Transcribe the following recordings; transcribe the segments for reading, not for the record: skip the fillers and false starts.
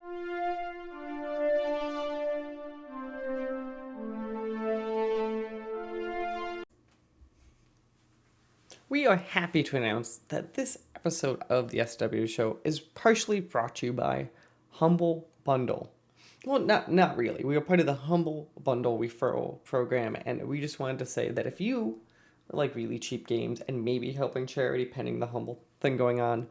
We are happy to announce that this episode of the SWW Show is partially brought to you by Humble Bundle. Well, not really. We are part of the Humble Bundle referral program, and we just wanted to say that if you like really cheap games and maybe helping charity pending the Humble thing going on,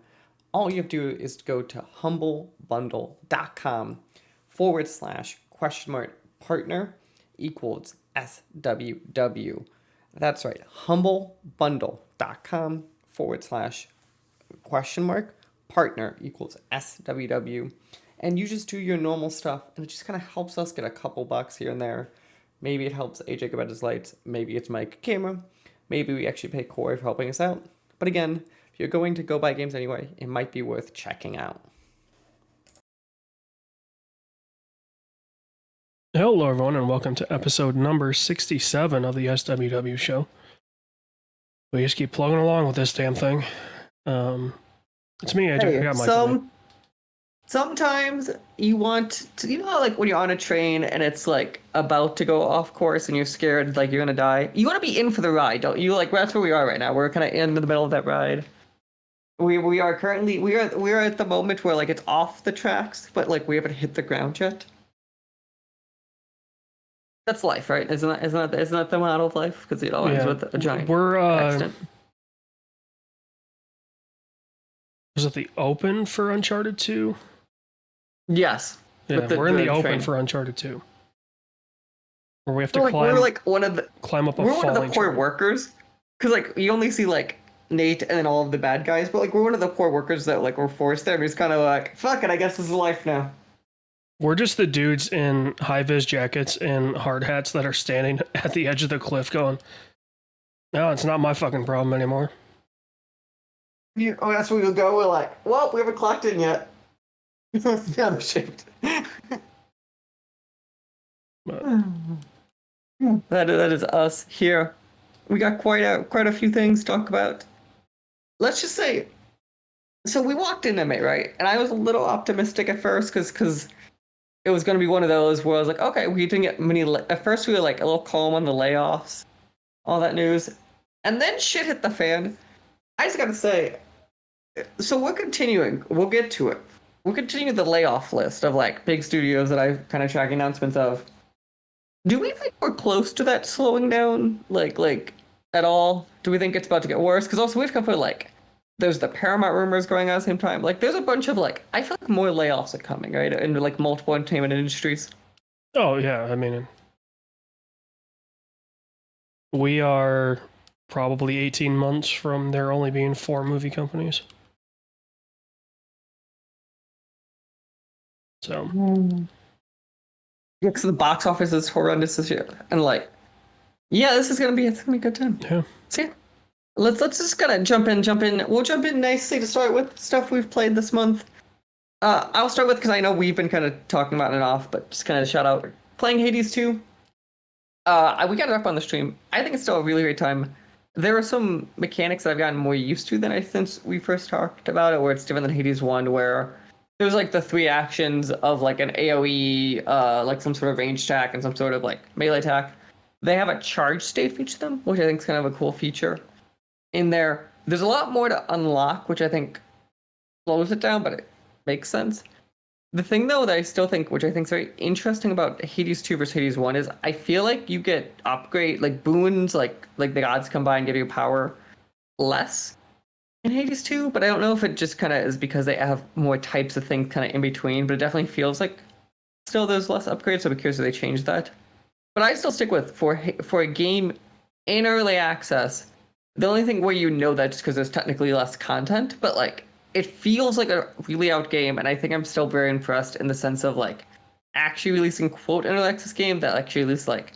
all you have to do is go to humblebundle.com/partner equals SWW. That's right, humblebundle.com/partner equals SWW. And you just do your normal stuff, and it just kind of helps us get a couple bucks here and there. Maybe it helps AJ get his lights, maybe it's Mike camera, maybe we actually pay Corey for helping us out. But again, if you're going to go buy games anyway, it might be worth checking out. Hello, everyone, and welcome to episode number 67 of the SWW Show. We just keep plugging along with this damn thing. It's me, AJ. Hey, I got my sometimes you want to, how, like when you're on a train and it's like about to go off course and you're scared like you're gonna die. You want to be in for the ride, don't you? Like that's where we are right now. We're kind of in the middle of that ride. We are currently we are at the moment where like it's off the tracks, but like we haven't hit the ground yet. That's life, right? Isn't that the model of life? Because it always with a giant accident. Was it the open for Uncharted 2? Yes. Yeah, we're in the open for Uncharted 2. Where we have to climb. We're like climb up a we're one of the poor tree. workers, because like you only see like Nate and then all of the bad guys, but like we're one of the poor workers that like were forced there. And he's kind of like, fuck it, I guess this is life now. We're just the dudes in high-vis jackets and hard hats that are standing at the edge of the cliff going, no, it's not my fucking problem anymore. Oh, that's where we'll go. We're like, well, we haven't clocked in yet. Yeah, shaped. That is us here. We got quite a few things to talk about. Let's just say, so we walked into May, right? And I was a little optimistic at first because it was going to be one of those where I was like, okay, we didn't get many. At first, we were like a little calm on the layoffs, all that news, and then shit hit the fan. I just gotta say, so we're continuing. We'll get to it. We'll continue the layoff list of like big studios that I've kind of tracked announcements of. Do we think we're close to that slowing down, like at all? Do we think it's about to get worse? Because also we've come for like, there's the Paramount rumors going on at the same time. Like there's a bunch of like, I feel like more layoffs are coming, right? In like multiple entertainment industries. Oh yeah, I mean, we are probably 18 months from there only being 4 movie companies. So yeah, because the box office is horrendous this year, and like, yeah, it's gonna be a good time. Yeah. So yeah, let's just kind of jump in. We'll jump in nicely to start with stuff we've played this month. I'll start with, because I know we've been kind of talking about it off, but just kind of shout out playing Hades 2. We got it up on the stream. I think it's still a really great time. There are some mechanics that I've gotten more used to than since we first talked about it, where it's different than Hades 1, where there's like the 3 actions of like an AoE, like some sort of range attack and some sort of like melee attack. They have a charge state for each of them, which I think is kind of a cool feature in there. There's a lot more to unlock, which I think slows it down, but it makes sense. The thing though that I still think, which I think is very interesting about Hades 2 versus Hades 1, is I feel like you get upgrade, like boons, like the gods come by and give you power less in Hades 2, but I don't know if it just kind of is because they have more types of things kind of in between, but it definitely feels like still there's less upgrades, so I'm curious if they change that. But I still stick with, for a game in early access, the only thing where you know that just because there's technically less content, but like it feels like a really out game, and I think I'm still very impressed in the sense of like actually releasing quote early access game that actually at least like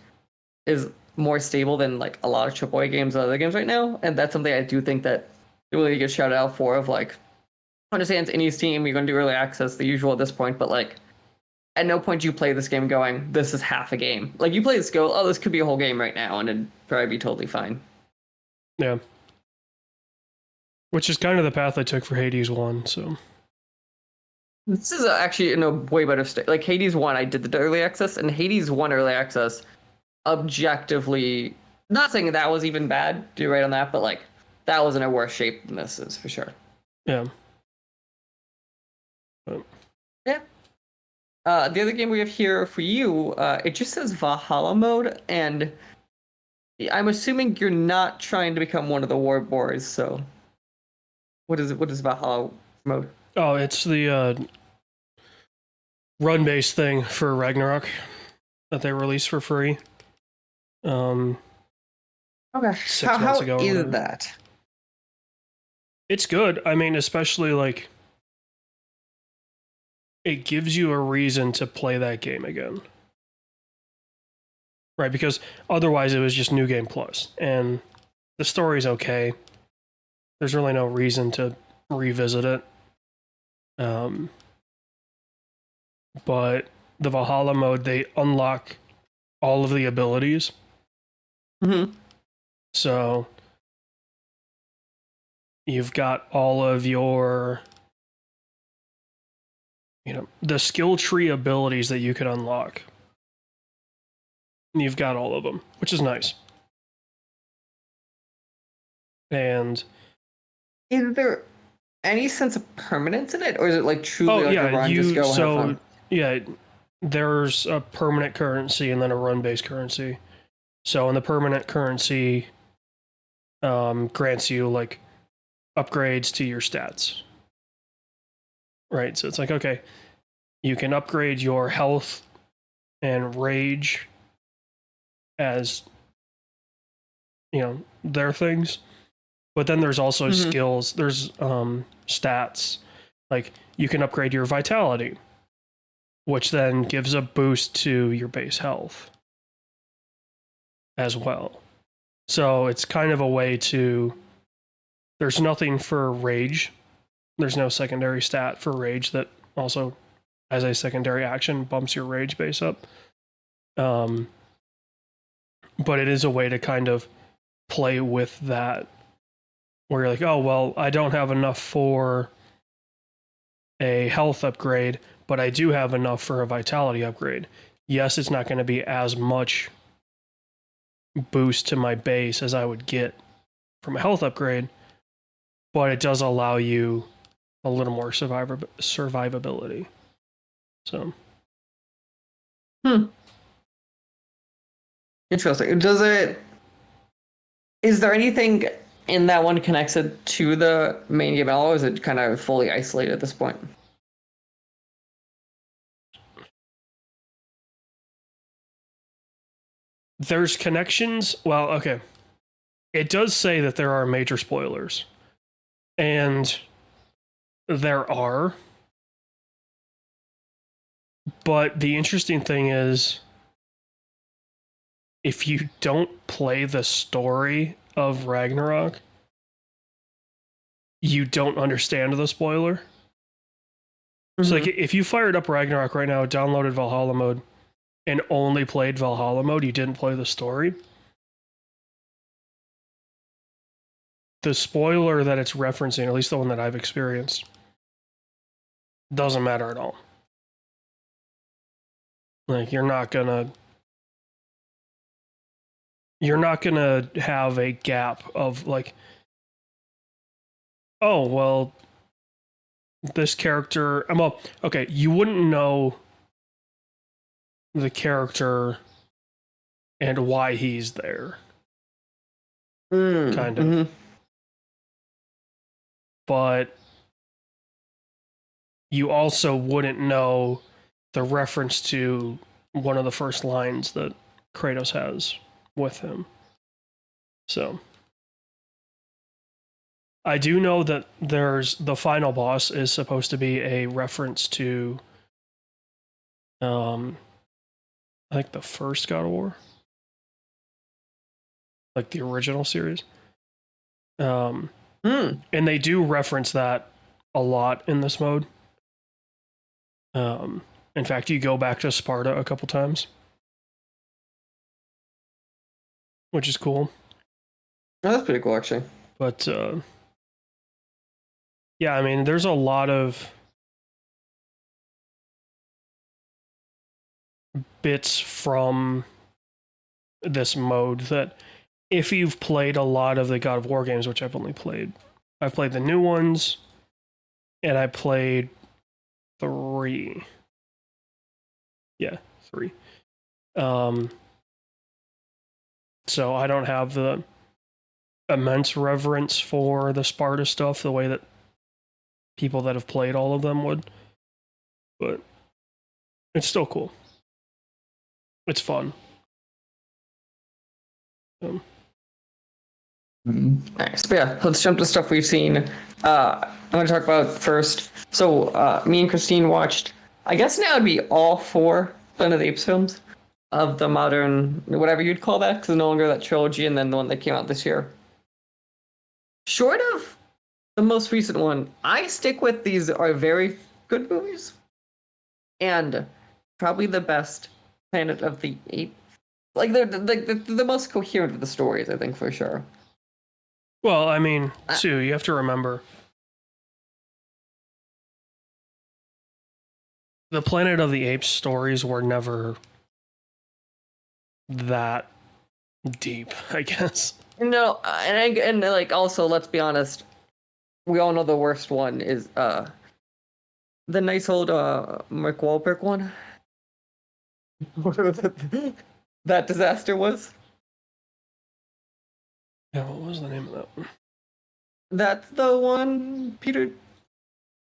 is more stable than like a lot of AAA games and other games right now, and that's something I do think that really get shouted out for, of like, understands Indie's team, you're going to do early access, the usual at this point, but like, at no point do you play this game going, this is half a game. Like, you play this, go, oh, this could be a whole game right now, and it'd probably be totally fine. Yeah. Which is kind of the path I took for Hades 1, so. This is actually in a way better state. Like Hades 1, I did the early access, and Hades 1 early access, objectively, not saying that was even bad, you're right on that, but like, that was in a worse shape than this is, for sure. Yeah. Yeah. The other game we have here for you, it just says Valhalla mode, and I'm assuming you're not trying to become one of the war boys, so what is Valhalla mode? Oh, it's the run-based thing for Ragnarok that they released for free. Okay. 6 How months ago. is that? It's good. I mean, especially like it gives you a reason to play that game again. Right, because otherwise it was just New Game Plus, and the story's okay. There's really no reason to revisit it. But the Valhalla mode, they unlock all of the abilities. Mm-hmm. So you've got all of your, the skill tree abilities that you can unlock. You've got all of them, which is nice. And is there any sense of permanence in it, or is it like truly like a run, just go have fun? Yeah, there's a permanent currency and then a run-based currency. So in the permanent currency grants you like upgrades to your stats. Right, so it's like, okay, you can upgrade your health and rage as, their things. But then there's also skills, there's stats. Like you can upgrade your vitality, which then gives a boost to your base health as well. So it's kind of a way to, there's nothing for rage. There's no secondary stat for rage that also, as a secondary action, bumps your rage base up. But it is a way to kind of play with that, where you're like, oh, well, I don't have enough for a health upgrade, but I do have enough for a vitality upgrade. Yes, it's not going to be as much boost to my base as I would get from a health upgrade, but it does allow you a little more survivability. So. Interesting. Is there anything in that one connected to the main game at all, or is it kind of fully isolated at this point? There's connections. Well, okay. It does say that there are major spoilers. And there are. But the interesting thing is, if you don't play the story of Ragnarok, you don't understand the spoiler. So like, if you fired up Ragnarok right now, downloaded Valhalla mode, and only played Valhalla mode, you didn't play the story, the spoiler that it's referencing, at least the one that I've experienced, doesn't matter at all. Like, you're not gonna have a gap of like, oh, well, this character, well, okay, you wouldn't know the character and why he's there. Kind of. But you also wouldn't know the reference to one of the first lines that Kratos has with him. So I do know that there's the final boss is supposed to be a reference to I think the first God of War, like the original series. And they do reference that a lot in this mode. In fact, you go back to Sparta a couple times, which is cool. Oh, that's pretty cool, actually. But yeah, I mean, there's a lot of bits from this mode that if you've played a lot of the God of War games, which I've played the new ones, and I played 3. Yeah, 3. So I don't have the immense reverence for the Sparta stuff the way that people that have played all of them would. But it's still cool. It's fun. Nice. But yeah, let's jump to stuff we've seen. I'm going to talk about first. So me and Christine watched, I guess now it'd be all 4 Planet of the Apes films of the modern, whatever you'd call that, because no longer that trilogy, and then the one that came out this year. Short of the most recent one, I stick with these are very good movies, and probably the best Planet of the Apes. Like they're the most coherent of the stories, I think, for sure. Well, I mean, too, you have to remember the Planet of the Apes stories were never that deep, I guess. No, and like also, let's be honest, we all know the worst one is the nice old Mark Wahlberg one. Whatever that disaster was. Yeah, what was the name of that one? That's the one Peter.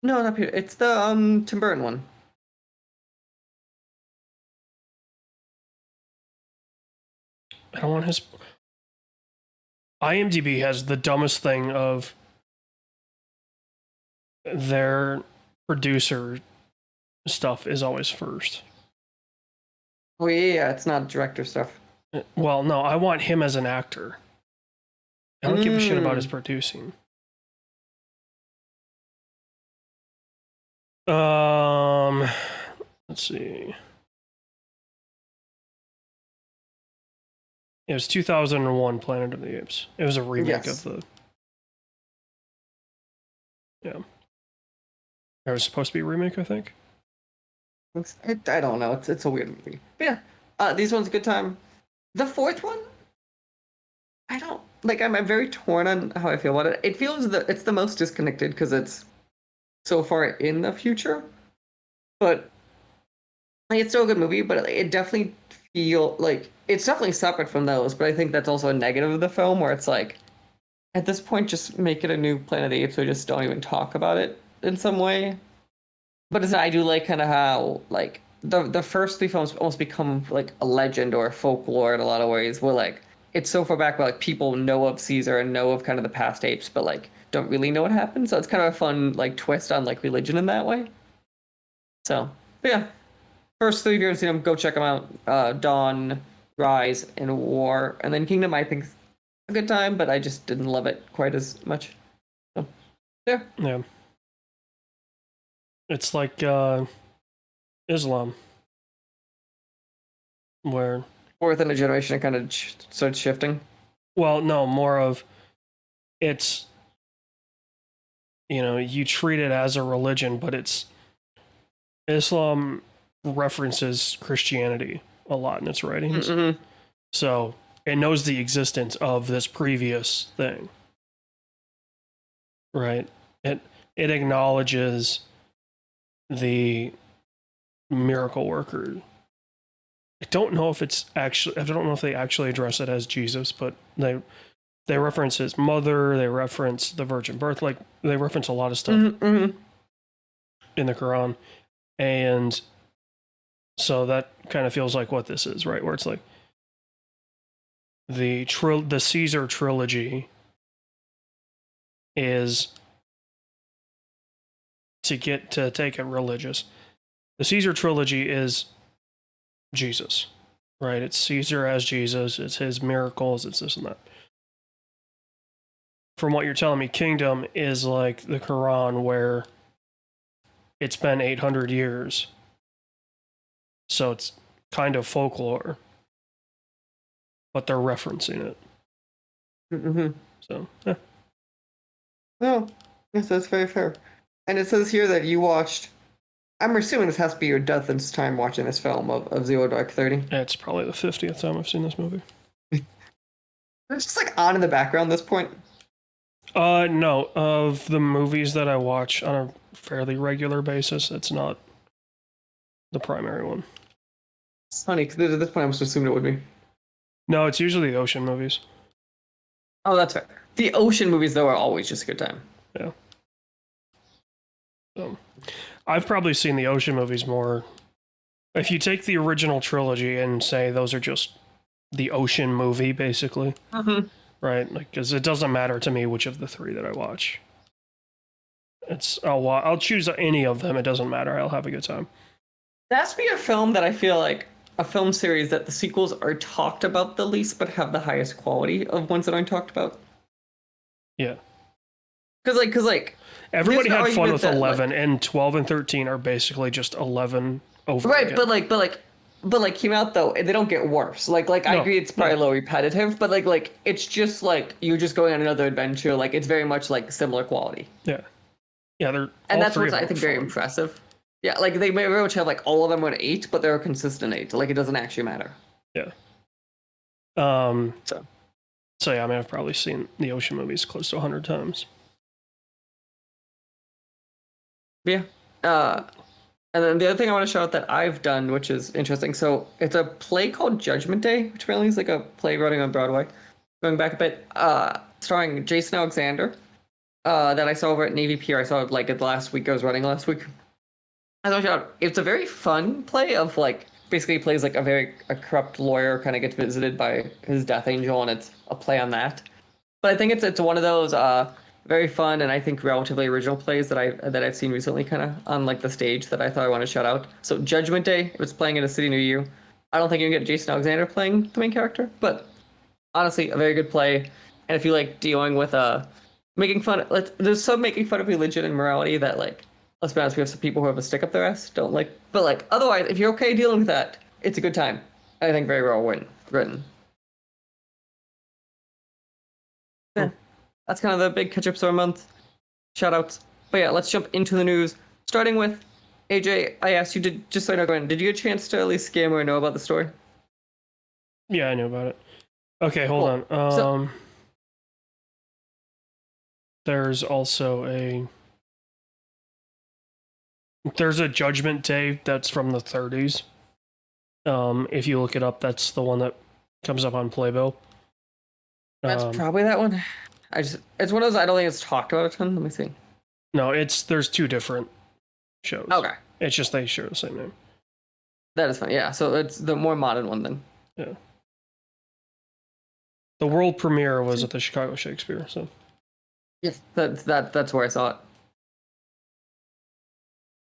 No, not Peter. It's the Tim Burton one. I don't want his. IMDb has the dumbest thing of their producer stuff is always first. Oh yeah, it's not director stuff. Well, no, I want him as an actor. I don't give a shit about his producing. Let's see. It was 2001 Planet of the Apes. It was a remake of the... Yeah. It was supposed to be a remake, I think. I don't know. It's a weird movie. But yeah, these ones a good time. The 4th one, I don't... Like, I'm very torn on how I feel about it. It feels that it's the most disconnected because it's so far in the future. But like, it's still a good movie, but it definitely it's definitely separate from those, but I think that's also a negative of the film where it's like, at this point, just make it a new Planet of the Apes, so just don't even talk about it in some way. But I do like kind of how, like, the first 3 films almost become like a legend or a folklore in a lot of ways, where like, it's so far back where like people know of Caesar and know of kind of the past apes, but like, don't really know what happened. So it's kind of a fun like twist on like religion in that way. So, but yeah. First 3 years, go check them out. Dawn, Rise, and War. And then Kingdom, I think, a good time, but I just didn't love it quite as much. So, there. Yeah. It's like Islam, where... Within a generation, it kind of started shifting. Well, no, more of it's, you treat it as a religion, but it's... Islam references Christianity a lot in its writings. Mm-hmm. So it knows the existence of this previous thing. Right? It acknowledges the miracle worker. I don't know if they actually address it as Jesus, but they reference his mother, they reference the virgin birth, like they reference a lot of stuff in the Quran. And so that kind of feels like what this is, right? Where it's like the Caesar trilogy is to take it religious. The Caesar trilogy is Jesus, right? It's Caesar as Jesus. It's his miracles. It's this and that. From what you're telling me, Kingdom is like the Quran, where it's been 800 years. So it's kind of folklore, but they're referencing it. Mm-hmm. So, yeah. No, yes, that's very fair. And it says here that you watched I'm assuming this has to be your dozenth time watching this film of Zero Dark 30. It's probably the 50th time I've seen this movie. It's just like on in the background at this point. No. Of the movies that I watch on a fairly regular basis, it's not the primary one. It's funny because at this point I must assume it would be. No, it's usually the ocean movies. Oh, that's fair. The ocean movies though are always just a good time. Yeah. So, I've probably seen the ocean movies more. If you take the original trilogy and say those are just the ocean movie, basically, right? Like, because it doesn't matter to me which of the three that I watch. I'll choose any of them. It doesn't matter. I'll have a good time. That's be a film that I feel like a film series that the sequels are talked about the least, but have the highest quality of ones that aren't talked about. Yeah. Because everybody had fun with that, 11, and 12 and 13 are basically just 11 over right, again. but came out though, and they don't get worse. Like I agree, it's probably a little repetitive, but like it's just like you're just going on another adventure. Like it's very much like similar quality. Yeah, they're and that's what's I think very impressive. Yeah, like they very much have like all of them are an 8, but they're a consistent 8. Like it doesn't actually matter. Yeah. So yeah, I mean, I've probably seen the ocean movies close to 100 times. Yeah. And then the other thing I want to shout out that I've done, which is interesting. So it's a play called Judgment Day, which apparently is like a play running on Broadway. Going back a bit, starring Jason Alexander, that I saw over at Navy Pier. I saw it like last week. I was running last week. It's a very fun play of like basically he plays like a corrupt lawyer, kind of gets visited by his death angel, and it's a play on that. But I think it's one of those very fun and I think relatively original plays that I've seen recently, kind of on like the stage that I thought I want to shout out. So Judgment Day, it was playing in a city near you. I don't think you can get Jason Alexander playing the main character, but honestly, a very good play. And if you like dealing with making fun, there's some making fun of religion and morality that like. Let's be honest, we have some people who have a stick up their ass, don't like. But like, otherwise, if you're okay dealing with that, it's a good time. I think very well written. Yeah, that's kind of the big catch-ups of our month. Shout-outs. But yeah, let's jump into the news. Starting with, AJ, I asked you, just so I know, did you get a chance to at least skim or know about the story? Yeah, I knew about it. Okay, hold on. There's also There's a Judgment Day that's from the 30s. If you look it up, that's the one that comes up on Playbill. That's probably that one. It's one of those I don't think it's talked about a ton. Let me see. No, there's two different shows. Okay. It's just they share the same name. That is fun. Yeah, so it's the more modern one then. Yeah. The world premiere was at the Chicago Shakespeare, so. Yes, that's where I saw it.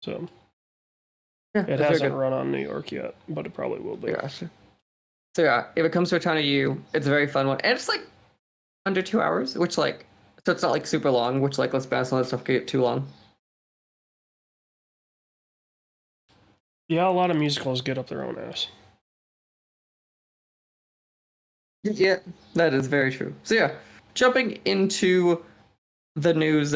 So yeah, it hasn't run on New York yet, but it probably will be. Gotcha. So yeah, if it comes to a town of you, it's a very fun one, and it's like under 2 hours, which like so it's not like super long. Which like let's be honest, all that stuff can get too long. Yeah, a lot of musicals get up their own ass. Yeah, that is very true. So yeah, jumping into the news.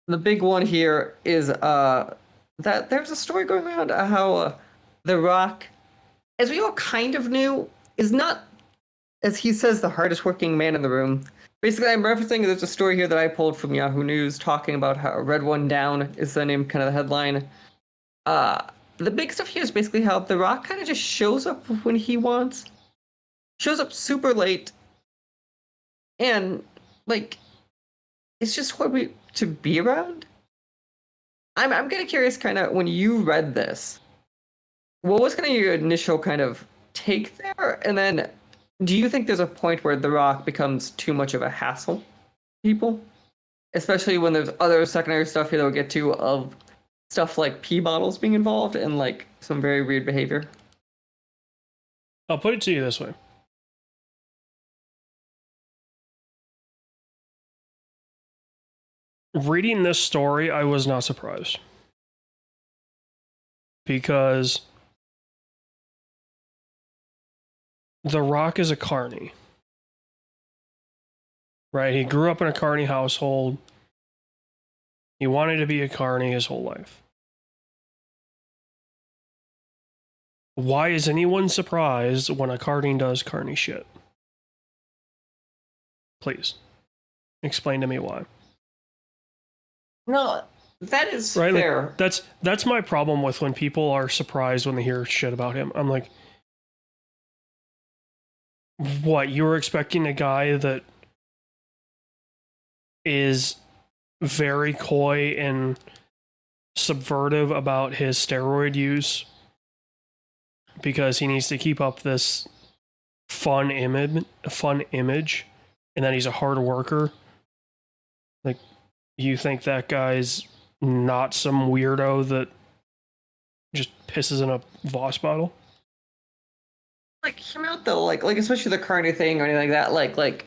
The big one here is that there's a story going around how The Rock, as we all kind of knew, is not, as he says, the hardest working man in the room. Basically, I'm referencing there's a story here that I pulled from Yahoo News talking about how Red One Down is the name, kind of the headline. The big stuff here is basically how The Rock kind of just shows up when he wants, shows up super late, and like it's just what we to be around. I'm kind of curious, kind of when you read this, what was kind of your initial kind of take there, and then do you think there's a point where The Rock becomes too much of a hassle to people, especially when there's other secondary stuff here that we'll get to of stuff like pee bottles being involved and like some very weird behavior? I'll put it to you this way. Reading this story, I was not surprised. Because The Rock is a carny. Right? He grew up in a carny household. He wanted to be a carny his whole life. why is anyone surprised when a Carney does Carney shit? Please explain to me why. No, that is Right? fair. Like, that's my problem with when people are surprised when they hear shit about him. I'm like, what? You were expecting a guy that is very coy and subversive about his steroid use because he needs to keep up this fun image, and that he's a hard worker. Like, you think that guy's not some weirdo that just pisses in a Voss bottle? Like, him out though, like especially the Carney thing or anything like that. Like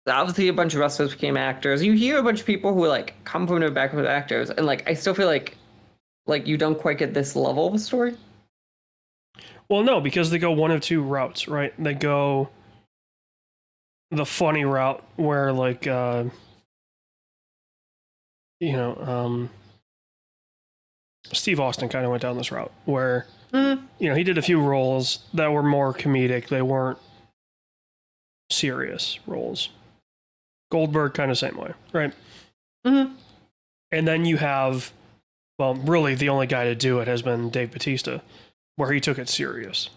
obviously a bunch of wrestlers became actors. You hear a bunch of people who like come from their background as actors, and like I still feel like you don't quite get this level of a story. Well, no, because they go one of two routes, right? They go the funny route where, like, Steve Austin kind of went down this route where, he did a few roles that were more comedic. They weren't serious roles. Goldberg kind of same way, right? Mm-hmm. And then you have, well, really the only guy to do it has been Dave Bautista, where he took it serious.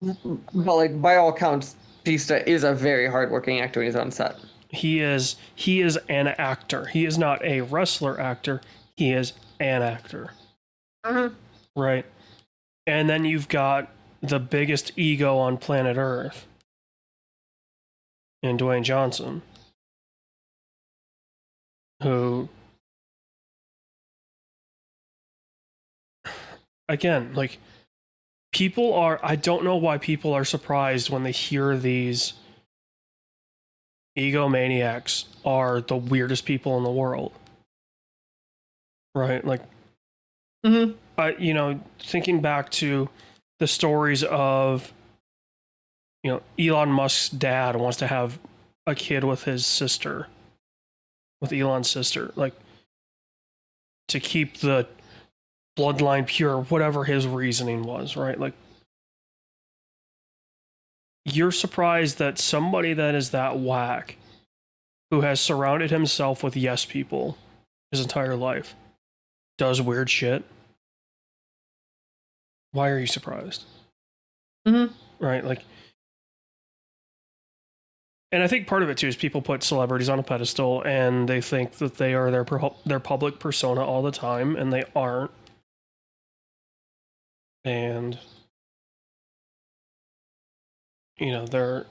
But like by all accounts, Batista is a very hardworking actor when he's on set. He is an actor. He is not a wrestler actor. He is an actor. Mm-hmm. Right. And then you've got the biggest ego on planet Earth in Dwayne Johnson, who, again, like, I don't know why people are surprised when they hear these egomaniacs are the weirdest people in the world. Right? Like, thinking back to the stories of, Elon Musk's dad wants to have a kid with his sister, with Elon's sister, like, to keep the bloodline pure, whatever his reasoning was, right? Like, you're surprised that somebody that is that whack, who has surrounded himself with yes people his entire life, does weird shit. Why are you surprised? Right? Like, and I think part of it too is people put celebrities on a pedestal and they think that they are their public persona all the time, and they aren't. And they're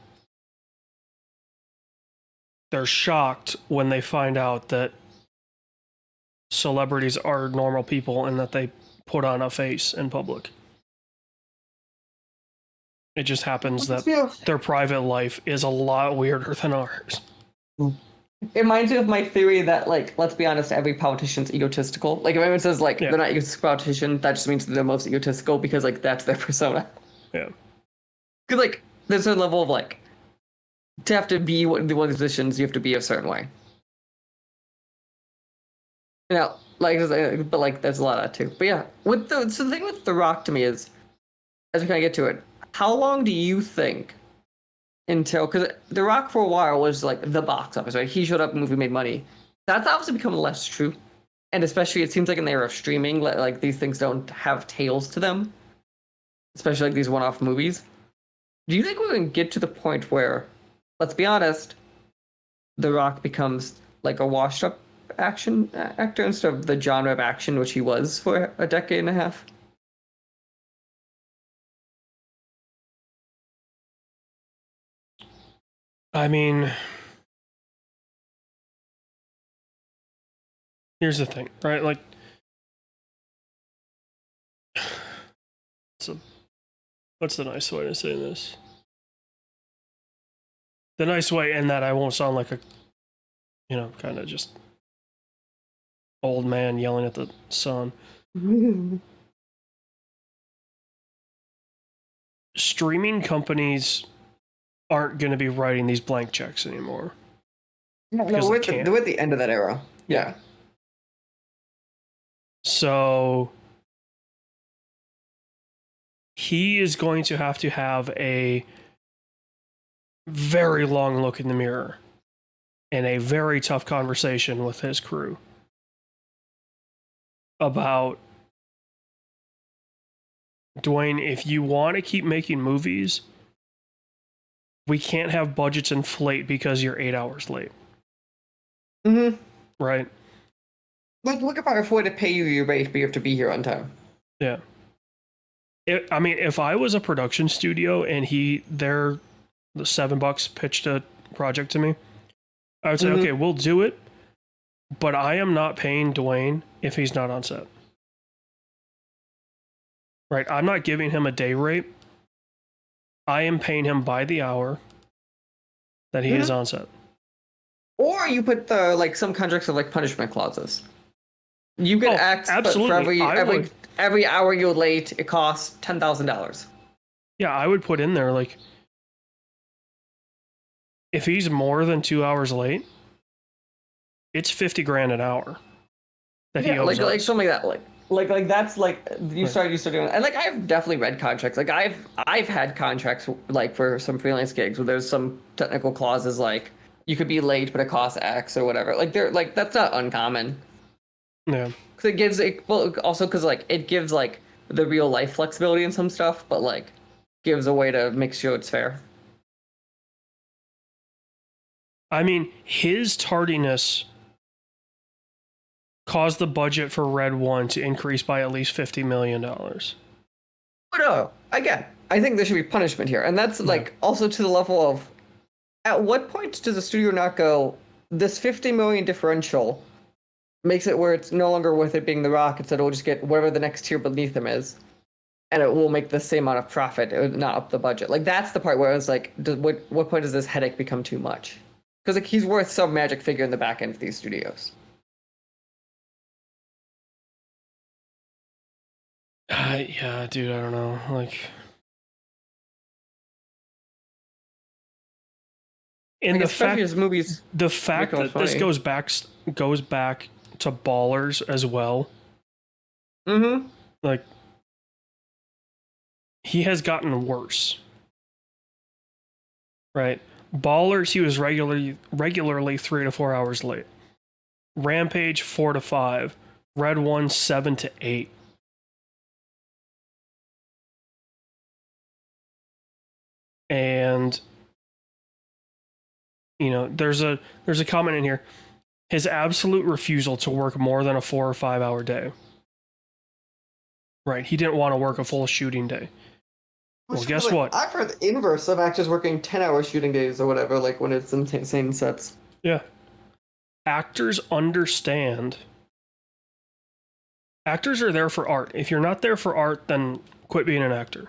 shocked when they find out that celebrities are normal people and that they put on a face in public. It just happens that their private life is a lot weirder than ours. It reminds me of my theory that, like, let's be honest, every politician's egotistical. Like, if anyone says, like, they're not egotistical politician, that just means they're the most egotistical because, like, that's their persona. Yeah. Because, like, there's a level of, like, to have to be one of the positions, you have to be a certain way. But, like, there's a lot of that, too. But, yeah, so the thing with The Rock to me is, as we kind of get to it, how long do you think until, because The Rock for a while was like the box office, right? He showed up, movie made money. That's obviously become less true, and especially it seems like in the era of streaming, like these things don't have tails to them, especially like these one-off movies. Do you think we're gonna get to the point where, let's be honest, The Rock becomes like a washed-up action actor instead of the genre of action which he was for a decade and a half? I mean, here's the thing, right? Like, what's the nice way to say this? The nice way in that I won't sound like a, kind of just old man yelling at the sun. Streaming companies aren't going to be writing these blank checks anymore. No, we're at the end of that era. Yeah. So he is going to have a very long look in the mirror and a very tough conversation with his crew about, Dwayne, if you want to keep making movies, we can't have budgets inflate because you're 8 hours late. Mm-hmm. Right? Like, look if I afford to pay you your rate, but you have to be here on time. Yeah. I mean, if I was a production studio and the $7 pitched a project to me, I would say, okay, we'll do it, but I am not paying Dwayne if he's not on set. Right? I'm not giving him a day rate. I am paying him by the hour that he is on set. Or you put some contracts of punishment clauses. You could act, absolutely. But for every hour you're late, it costs $10,000. Yeah, I would put in there if he's more than 2 hours late, it's $50,000 an hour that he owes us. Something like that. Like that's you start doing, and I've definitely read contracts. I've had contracts for some freelance gigs where there's some technical clauses you could be late but it costs X or whatever. That's not uncommon. Yeah. Because it gives it gives the real life flexibility in some stuff, but gives a way to make sure it's fair. I mean, his tardiness caused the budget for Red 1 to increase by at least $50 million. But no, again, I think there should be punishment here. And that's also to the level of, at what point does the studio not go, this $50 million differential makes it where it's no longer worth it being The Rock, instead we'll just get whatever the next tier beneath him is, and it will make the same amount of profit, it would not up the budget. That's the part where it's what point does this headache become too much? Because he's worth some magic figure in the back end of these studios. Yeah, dude, I don't know. And the fact that this goes back to Ballers as well. Mm-hmm. He has gotten worse. Right? Ballers, he was regularly 3 to 4 hours late. Rampage, 4 to 5. Red 1, 7 to 8. And there's a comment in here. His absolute refusal to work more than a 4 or 5 hour day. Right, he didn't want to work a full shooting day. Well, guess what? I've heard the inverse of actors working 10-hour shooting days or whatever, when it's insane sets. Yeah. Actors understand. Actors are there for art. If you're not there for art, then quit being an actor.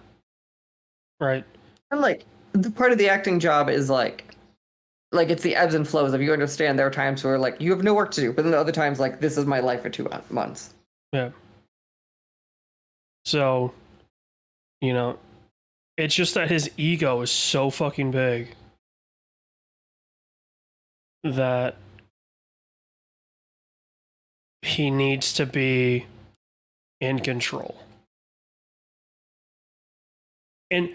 Right? And the part of the acting job is it's the ebbs and flows of, you understand there are times where you have no work to do, but then the other times this is my life for 2 months. Yeah. So, it's just that his ego is so fucking big that he needs to be in control. And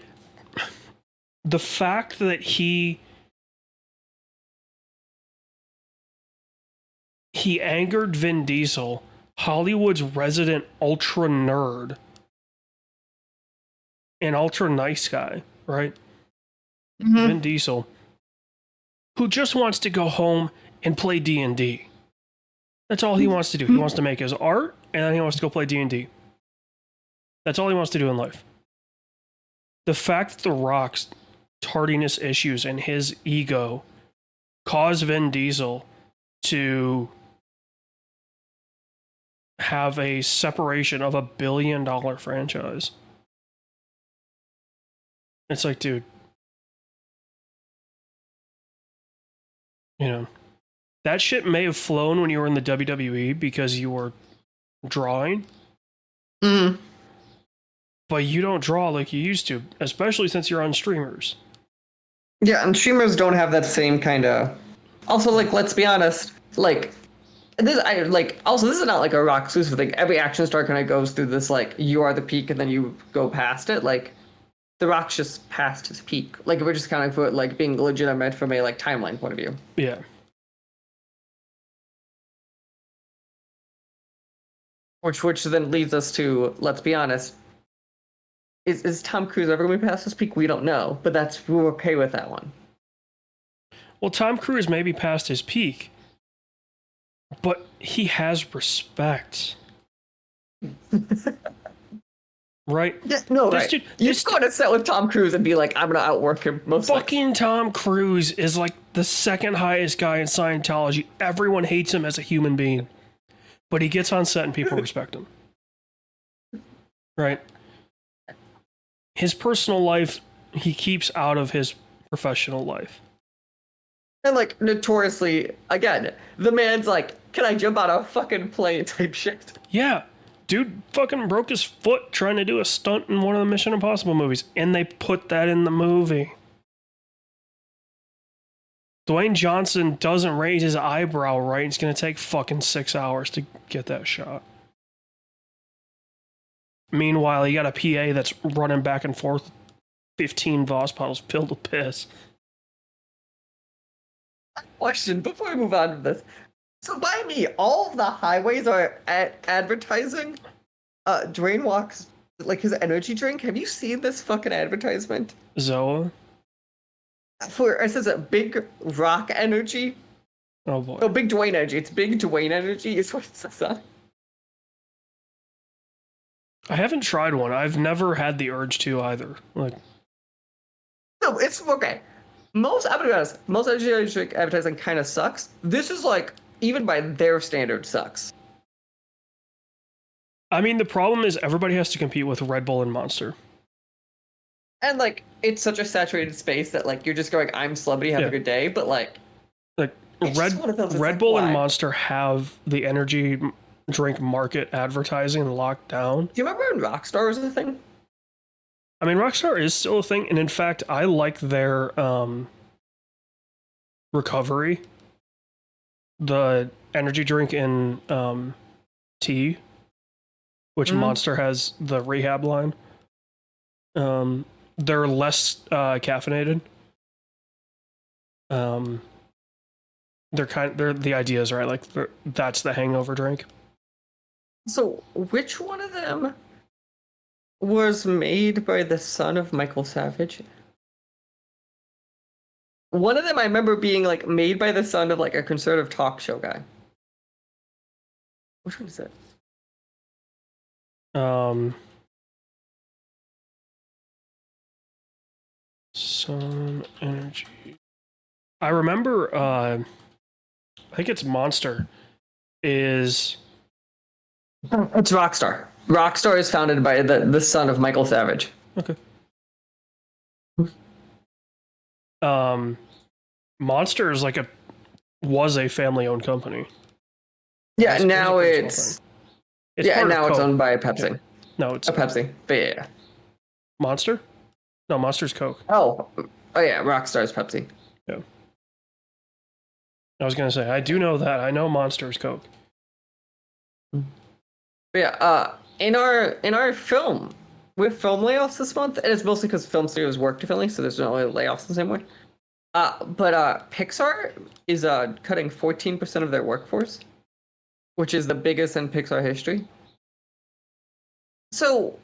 the fact that he angered Vin Diesel, Hollywood's resident ultra nerd and ultra nice guy, right? Mm-hmm. Vin Diesel, who just wants to go home and play D&D. That's all he wants to do. He wants to make his art, and then he wants to go play D&D. That's all he wants to do in life. The fact that The Rock's tardiness issues and his ego caused Vin Diesel to have a separation of $1 billion franchise. It's dude, that shit may have flown when you were in the WWE because you were drawing. Mm-hmm. But you don't draw like you used to, especially since you're on streamers. Yeah, and streamers don't have that same kind of... Also, let's be honest, this I like also this is not like a Rock exclusive thing. Every action star kind of goes through this like you are the peak and then you go past it. Like the Rock's just past his peak. Like if we're just kind of for like being legitimate from a like timeline point of view. Yeah. Which then leads us to, let's be honest, is Tom Cruise ever going to be past his peak? We don't know, but we're okay with that one. Well, Tom Cruise may be past his peak, but he has respect. Right? Yeah, no, this right. Dude, you just go to set with Tom Cruise and be like, I'm going to outwork him most fucking Tom Cruise is like the second highest guy in Scientology. Everyone hates him as a human being, but he gets on set and people respect him. Right? His personal life, he keeps out of his professional life. And like notoriously, again, the man's like, can I jump out of a fucking plane type shit? Yeah. Dude fucking broke his foot trying to do a stunt in one of the Mission Impossible movies, and they put that in the movie. Dwayne Johnson doesn't raise his eyebrow right. It's going to take fucking 6 hours to get that shot. Meanwhile, you got a PA that's running back and forth, 15 Voss bottles filled with piss. Question before we move on to this. So by me, all of the highways are advertising Drain Walk's, like his energy drink. Have you seen this fucking advertisement? Zoa? It says a Big Rock Energy. Oh boy. No, Big Dwayne Energy. It's Big Dwayne Energy is what it says on. I haven't tried one. I've never had the urge to either. Like, no, it's okay. I'm gonna be honest, most energy drink advertising kind of sucks. This is like, even by their standards, sucks. I mean, the problem is everybody has to compete with Red Bull and Monster. And like, it's such a saturated space that like you're just going, I'm celebrity, have a good day, but like Red Bull and Monster have the energy drink market advertising locked down. Do you remember when Rockstar was a thing? I mean, Rockstar is still a thing, and in fact, I like their recovery. The energy drink in tea, which Monster has the rehab line. They're less caffeinated. They're the ideas, right? Like that's the hangover drink. So, which one of them was made by the son of Michael Savage? One of them I remember being like made by the son of like a conservative talk show guy. Which one is it? Sun Energy. I remember I think it's Monster is it's Rockstar. Rockstar is founded by the son of Michael Savage. Okay. Monster is was a family-owned company. Yeah, now it's now it's owned by Pepsi. Yeah. No, it's Pepsi. But yeah. Monster? No, Monster's Coke. Oh yeah, Rockstar's Pepsi. Yeah. I was gonna say I do know that. I know Monster's Coke. But yeah, in our film, we have film layoffs this month, and it's mostly because film studios work differently, so there's no really layoffs the same way. But Pixar is cutting 14% of their workforce, which is the biggest in Pixar history. So,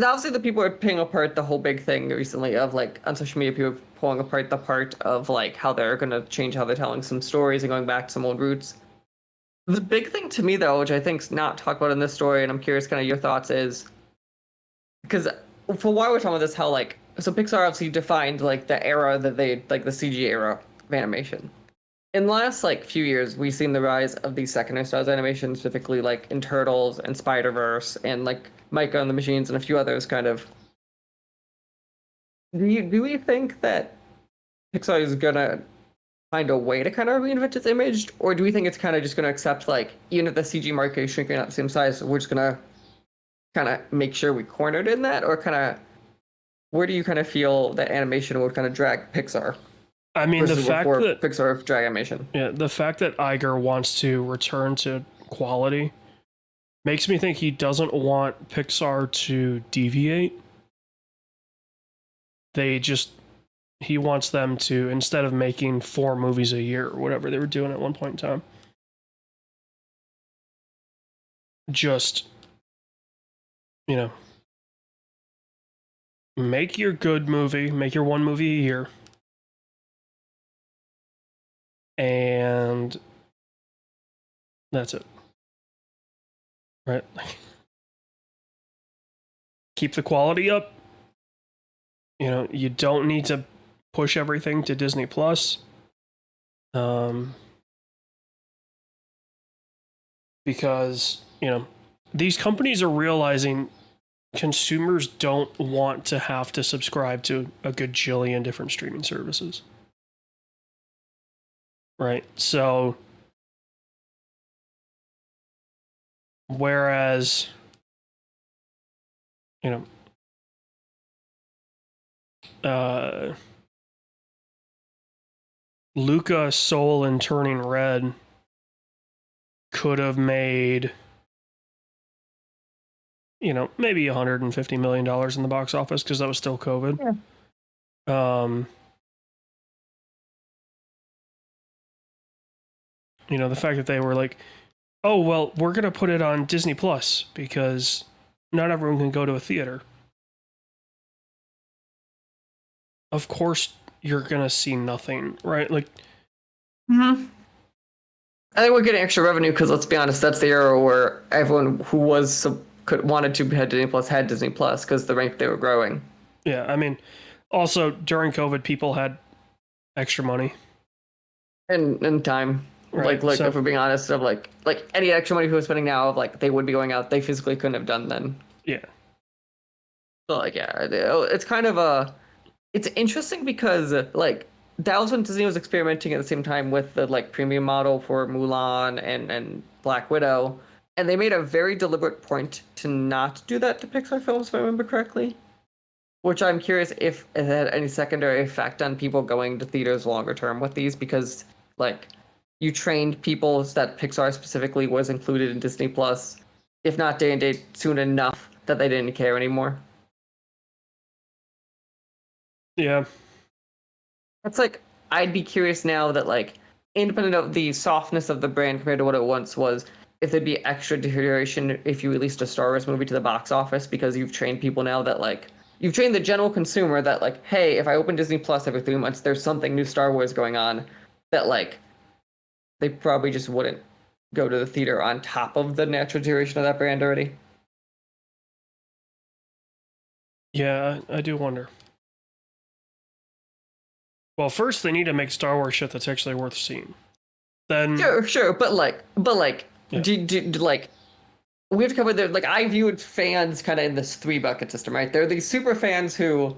obviously the people are pulling apart the whole big thing recently of like on social media, people pulling apart the part of like how they're gonna change how they're telling some stories and going back to some old roots. The big thing to me, though, which I think's not talked about in this story, and I'm curious kind of your thoughts, is because for why we're talking about this, how like so Pixar obviously defined like the era that they like the CG era of animation. In the last like few years, we've seen the rise of these secondary styles animation, specifically like in Turtles and Spider-Verse and like Micah and the Machines and a few others. Kind of. Do we think that Pixar is gonna find a way to kind of reinvent its image, or do we think it's kind of just going to accept like even if the CG market is shrinking at the same size, we're just going to kind of make sure we cornered in that, or kind of where do you kind of feel that animation would kind of drag Pixar? I mean, the fact before that Pixar drag animation. the fact that Iger wants to return to quality makes me think he doesn't want Pixar to deviate. He wants them to, instead of making 4 movies a year or whatever they were doing at one point in time, just, make your good movie, make your 1 movie a year, and that's it. Right? Keep the quality up. You don't need to push everything to Disney Plus. Because, these companies are realizing consumers don't want to have to subscribe to a gajillion different streaming services. Right? So, whereas, Luca, Soul, and Turning Red could have made, maybe $150 million in the box office because that was still COVID. Yeah. The fact that they were like, oh, well, we're going to put it on Disney Plus because not everyone can go to a theater. Of course, you're going to see nothing, right? Like, I think we're getting extra revenue because, let's be honest, that's the era where everyone who wanted to have Disney Plus had Disney Plus because the rate they were growing. Yeah, I mean, also during COVID, people had extra money and time. Right, like so, if we're being honest, of like any extra money who was spending now, of like they would be going out, they physically couldn't have done then. Yeah. So it's kind of it's interesting because like that was when Disney was experimenting at the same time with the like premium model for Mulan and Black Widow, and they made a very deliberate point to not do that to Pixar films, if I remember correctly. Which I'm curious if it had any secondary effect on people going to theaters longer term with these, because like you trained people that Pixar specifically was included in Disney Plus, if not day and date, soon enough that they didn't care anymore. Yeah. It's like, I'd be curious now that, like, independent of the softness of the brand compared to what it once was, if there'd be extra deterioration if you released a Star Wars movie to the box office, because you've trained people now that, like, you've trained the general consumer that, like, hey, if I open Disney Plus every 3 months, there's something new Star Wars going on, that, like, they probably just wouldn't go to the theater on top of the natural deterioration of that brand already. Yeah, I do wonder. Well, first they need to make Star Wars shit that's actually worth seeing. Then sure, but Yeah. like we have to cover the, like, I viewed fans kind of in this 3 bucket system, right? There are these super fans who,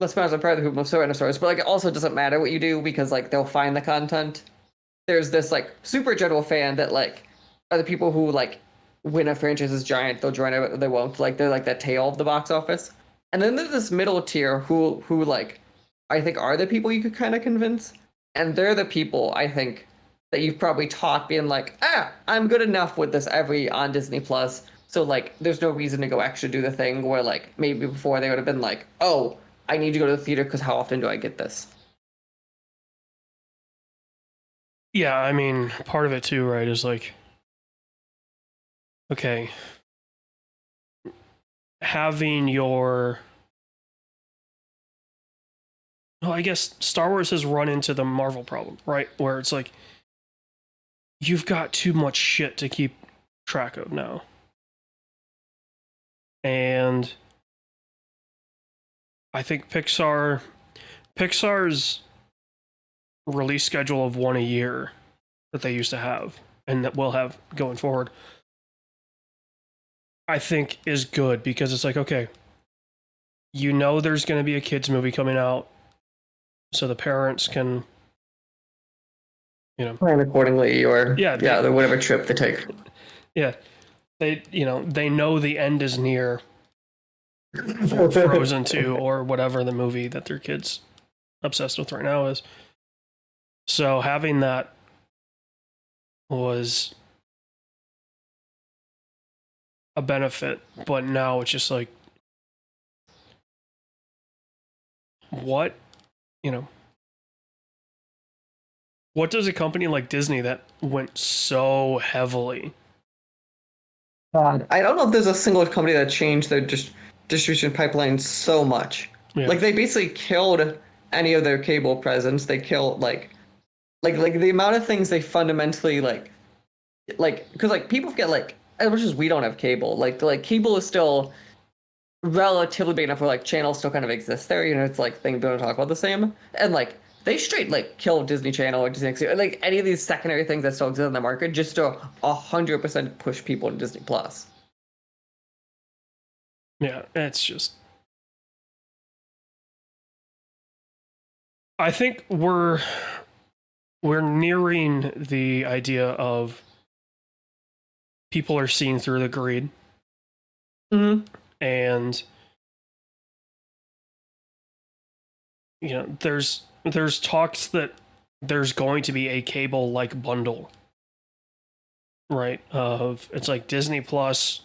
let's be honest, I'm proud of who most so into Star Wars, but like it also doesn't matter what you do because like they'll find the content. There's this like super general fan that like are the people who like when a franchise is giant, they'll join it, they won't. Like they're like that tail of the box office. And then there's this middle tier who like I think are the people you could kind of convince. And they're the people I think that you've probably taught being like, I'm good enough with this every on Disney Plus. So like there's no reason to go actually do the thing where like maybe before they would have been like, oh, I need to go to the theater because how often do I get this? Yeah, I mean, part of it too, right, is like, okay, having your, well, I guess Star Wars has run into the Marvel problem, right, where it's like, you've got too much shit to keep track of now. And I think Pixar's release schedule of 1 a year that they used to have and that we'll have going forward, I think is good because it's like, okay, there's going to be a kids movie coming out so the parents can plan accordingly, or whatever trip they take. Yeah, they know the end is near for Frozen 2 or whatever the movie that their kids obsessed with right now is. So having that was a benefit, but now it's just like, what, you know, what does a company like Disney that went so heavily? God, I don't know if there's a single company that changed their distribution pipeline so much. Yeah. Like they basically killed any of their cable presence. They killed like the amount of things they fundamentally like because like people forget like as much as we don't have cable, like cable is still relatively big enough where like channels still kind of exist there. You know, it's like things we don't talk about the same. And like they straight like kill Disney Channel or Disney XD, like any of these secondary things that still exist in the market just to 100% push people to Disney Plus. Yeah, it's just, I think we're nearing the idea of people are seeing through the greed. Mm-hmm. And you know, there's talks that there's going to be a cable like bundle, right? Of it's like Disney Plus,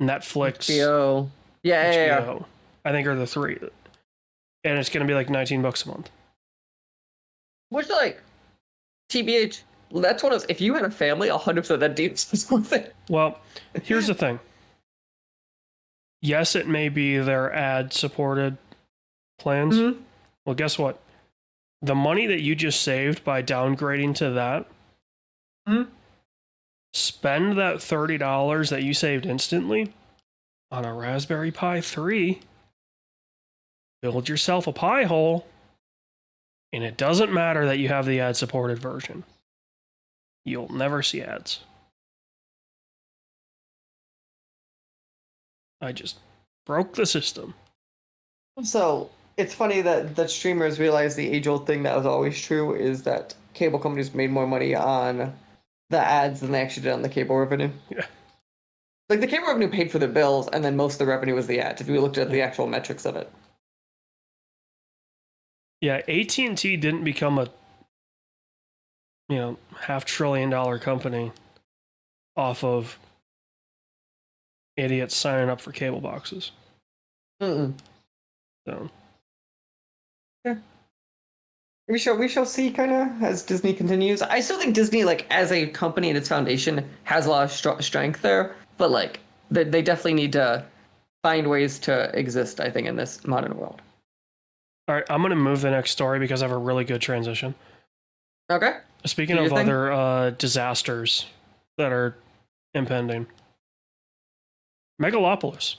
Netflix, HBO. Yeah. I think are the three, and it's going to be like $19 a month. Which like, TBH, that's one of if you had a family, 100% that deals is worth it. Well, here's the thing. Yes, it may be their ad-supported plans. Mm-hmm. Well, guess what? The money that you just saved by downgrading to that, Mm-hmm. spend that $30 that you saved instantly on a Raspberry Pi 3. Build yourself a Pi hole, and it doesn't matter that you have the ad-supported version. You'll never see ads. I just broke the system. So it's funny that streamers realize the age-old thing that was always true is that cable companies made more money on the ads than they actually did on the cable revenue. Yeah. Like the cable revenue paid for the bills, and then most of the revenue was the ads. If you looked at the actual metrics of it. Yeah, AT&T didn't become a $500 billion company off of idiots signing up for cable boxes. Mm-mm. So yeah, we shall see kind of as Disney continues. I still think Disney, like as a company and its foundation, has a lot of strength there, but like they definitely need to find ways to exist. I think in this modern world. all right, I'm going to move the next story because I have a really good transition. Okay. Speaking of other disasters that are impending, Megalopolis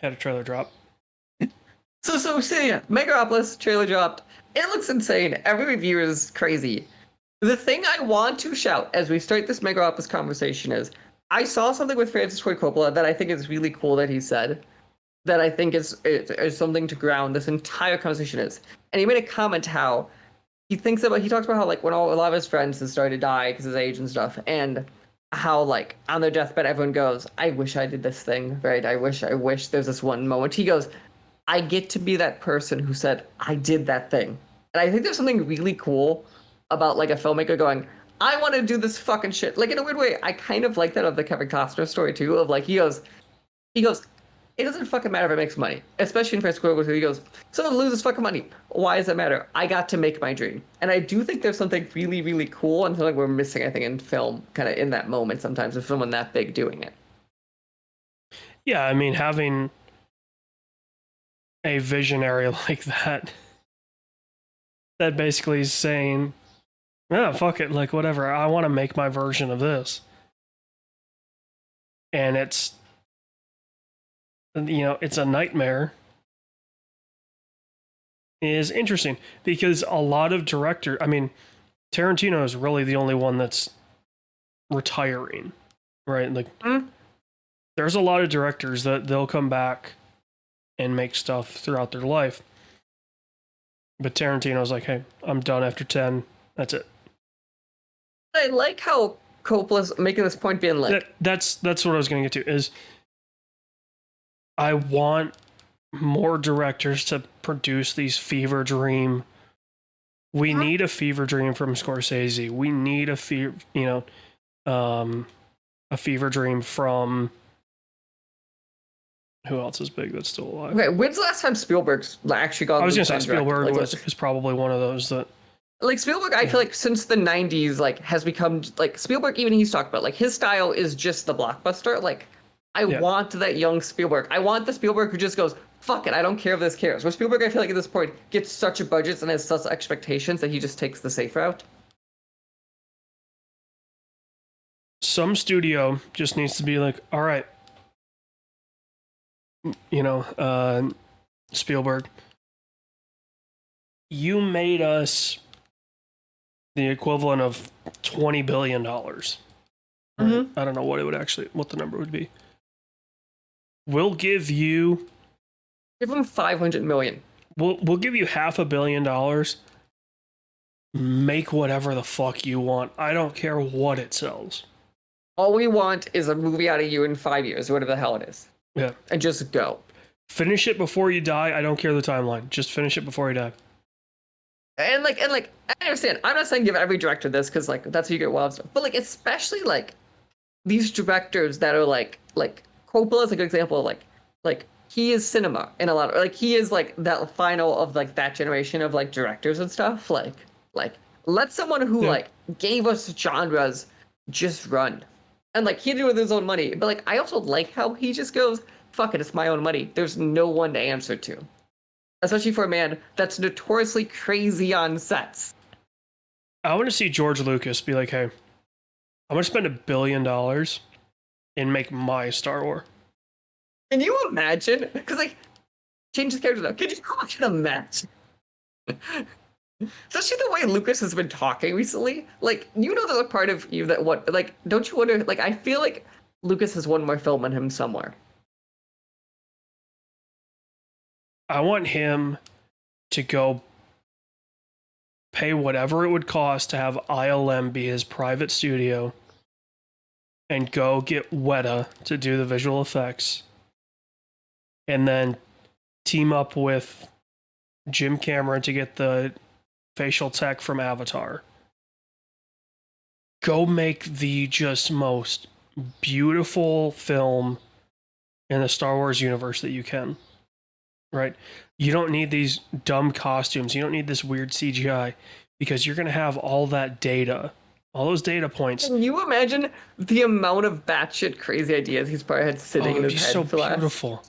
had a trailer drop. So yeah, Megaropolis trailer dropped. It looks insane. Every review is crazy. The thing I want to shout as we start this Megaropolis conversation is I saw something with Francis Ford Coppola that I think is really cool that he said that I think is something to ground this entire conversation is. And he made a comment how he talks about how like when a lot of his friends have started to die because of his age and stuff, and how like on their deathbed everyone goes, I wish I did this thing, right? I wish there's this one moment. He goes, I get to be that person who said I did that thing. And I think there's something really cool about like a filmmaker going, I want to do this fucking shit. Like in a weird way, I kind of like that of the Kevin Costner story too, of like he goes, it doesn't fucking matter if it makes money. Especially in Francis Ford Coppola, he goes, someone loses fucking money. Why does that matter? I got to make my dream. And I do think there's something really, really cool and something we're missing, I think, in film, kind of in that moment sometimes with someone that big doing it. Yeah, I mean, having a visionary like that basically is saying, oh, fuck it, like whatever, I want to make my version of this. And it's a nightmare, is interesting because a lot of directors, I mean, Tarantino is really the only one that's retiring, right? Like, there's a lot of directors that they'll come back and make stuff throughout their life. But Tarantino's like, hey, I'm done after 10. That's it. I like how Coppola's making this point being like... That's what I was going to get to, is I want more directors to produce these fever dream We need a fever dream from Scorsese. We need a fever dream from who else is big that's still alive? Okay, when's the last time Spielberg's actually gone? I was gonna say directed? Spielberg Like, is probably one of those that. Like Spielberg, I feel like since the '90s, like has become like Spielberg. Even he's talked about like his style is just the blockbuster. Like I want that young Spielberg. I want the Spielberg who just goes, "Fuck it, I don't care if this cares." Where Spielberg, I feel like at this point gets such a budget and has such expectations that he just takes the safe route. Some studio just needs to be like, all right, Spielberg, you made us the equivalent of $20 billion. Mm-hmm. I don't know what the number would be. We'll give you. Give him $500 million. We'll give you $500 million. Make whatever the fuck you want. I don't care what it sells. All we want is a movie out of you in 5 years, whatever the hell it is. Yeah. And just go. Finish it before you die. I don't care the timeline. Just finish it before you die. And I understand. I'm not saying give every director this because like that's how you get wild stuff. But like especially like these directors that are like Coppola is a good example of like he is cinema in a lot of like he is like that final of like that generation of like directors and stuff. Like let someone who like gave us genres just run. And like he did it with his own money. But like I also like how he just goes, fuck it, it's my own money. There's no one to answer to. Especially for a man that's notoriously crazy on sets. I want to see George Lucas be like, hey, I'm going to spend $1 billion and make my Star Wars. Can you imagine? Because, like, change the character now. Can you fucking imagine? Especially the way Lucas has been talking recently. Like, you know, there's a part of you that what, like, don't you wonder? Like, I feel like Lucas has one more film in him somewhere. I want him to go pay whatever it would cost to have ILM be his private studio and go get Weta to do the visual effects and then team up with Jim Cameron to get the facial tech from Avatar. Go make the just most beautiful film in the Star Wars universe that you can. Right? You don't need these dumb costumes. You don't need this weird CGI because you're going to have all that data, all those data points. Can you imagine the amount of batshit crazy ideas he's probably had sitting in his head? It'd be so beautiful.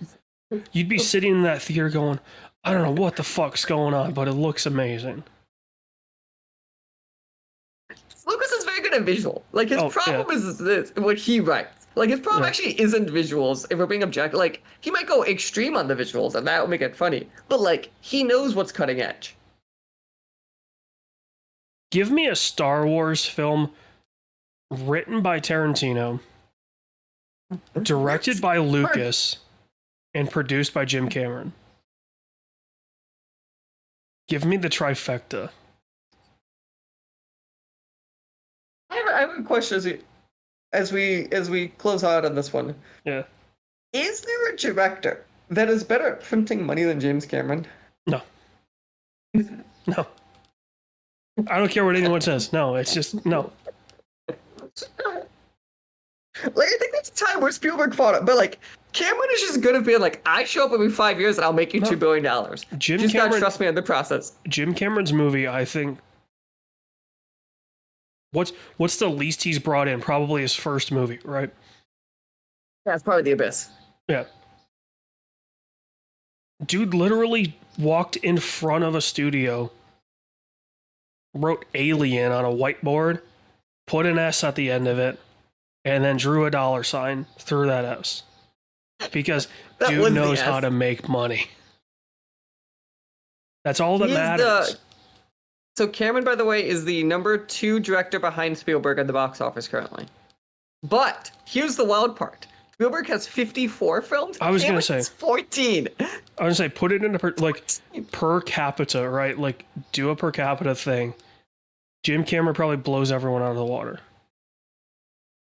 You'd be sitting in that theater going, I don't know what the fuck's going on, but it looks amazing. Lucas is very good at visual. Like, his problem is this, what he writes. Like, his problem actually isn't visuals, if we're being objective. Like, he might go extreme on the visuals, and that would make it funny. But, like, he knows what's cutting edge. Give me a Star Wars film written by Tarantino, directed by Lucas, and produced by Jim Cameron. Give me the trifecta. I have a question as we close out on this one. Yeah. Is there a director that is better at printing money than James Cameron? No. No. I don't care what anyone says. No, it's just no. Like, I think that's a time where Spielberg fought it, but like Cameron is just good at being like, I show up every 5 years and I'll make you $2 billion. Jim just Cameron, gotta trust me in the process. Jim Cameron's movie, I think. What's the least he's brought in? Probably his first movie, right? That's probably The Abyss. Yeah. Dude literally walked in front of a studio, wrote Alien on a whiteboard, put an S at the end of it, and then drew a dollar sign through that S. Because dude knows how to make money. That's all that matters. So Cameron, by the way, is the ¡2 director behind Spielberg at the box office currently. But here's the wild part. Spielberg has 54 films. I was going to say 14. I was going to say put it into per capita, right? Like do a per capita thing. Jim Cameron probably blows everyone out of the water.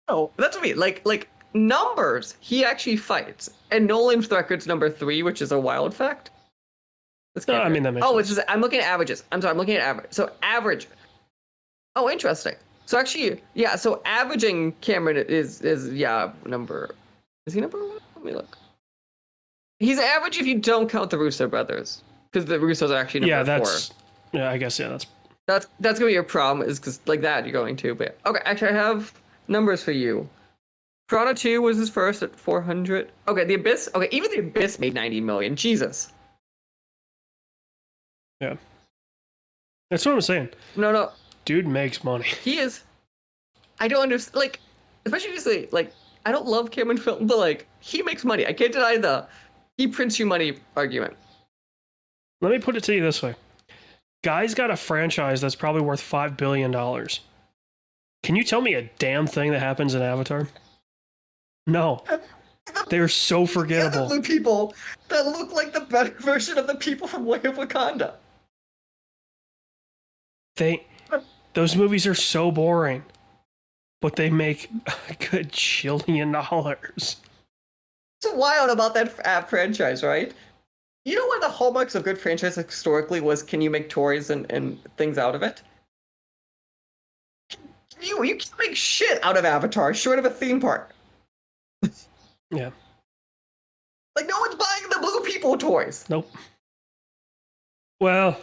Oh, that's what I mean. Like numbers, he actually fights. And Nolan's record's number 3, which is a wild fact. This No, can't I be mean, right. that makes Oh, sense. it's just, I'm looking at averages. I'm sorry, I'm looking at average. So average. Oh, interesting. So actually, yeah. So averaging Cameron is yeah number. Is he number one? Let me look. He's average if you don't count the Russo brothers, because the Russos are actually number Yeah, four. yeah, I guess, yeah, that's That's gonna be your problem, is because like that you're going to. But okay, actually I have numbers for you. Piranha 2 was his first at 400. Okay, The Abyss. Okay, even The Abyss made 90 million. Jesus. yeah. That's what I'm saying. No. Dude makes money. He is. I don't understand. Like, especially like I don't love Cameron film, but like he makes money. I can't deny the he prints you money argument. Let me put it to you this way. Guy's got a franchise that's probably worth $5 billion. Can you tell me a damn thing that happens in Avatar? No. They're so forgettable. The people that look like the better version of the people from Way of Wakanda. Those movies are so boring, but they make a good $1 billion. It's wild about that franchise, right? You know, one of the hallmarks of good franchise historically was, can you make toys and things out of it? You can't make shit out of Avatar short of a theme park. Yeah. Like, no one's buying the Blue People toys. Nope. Well,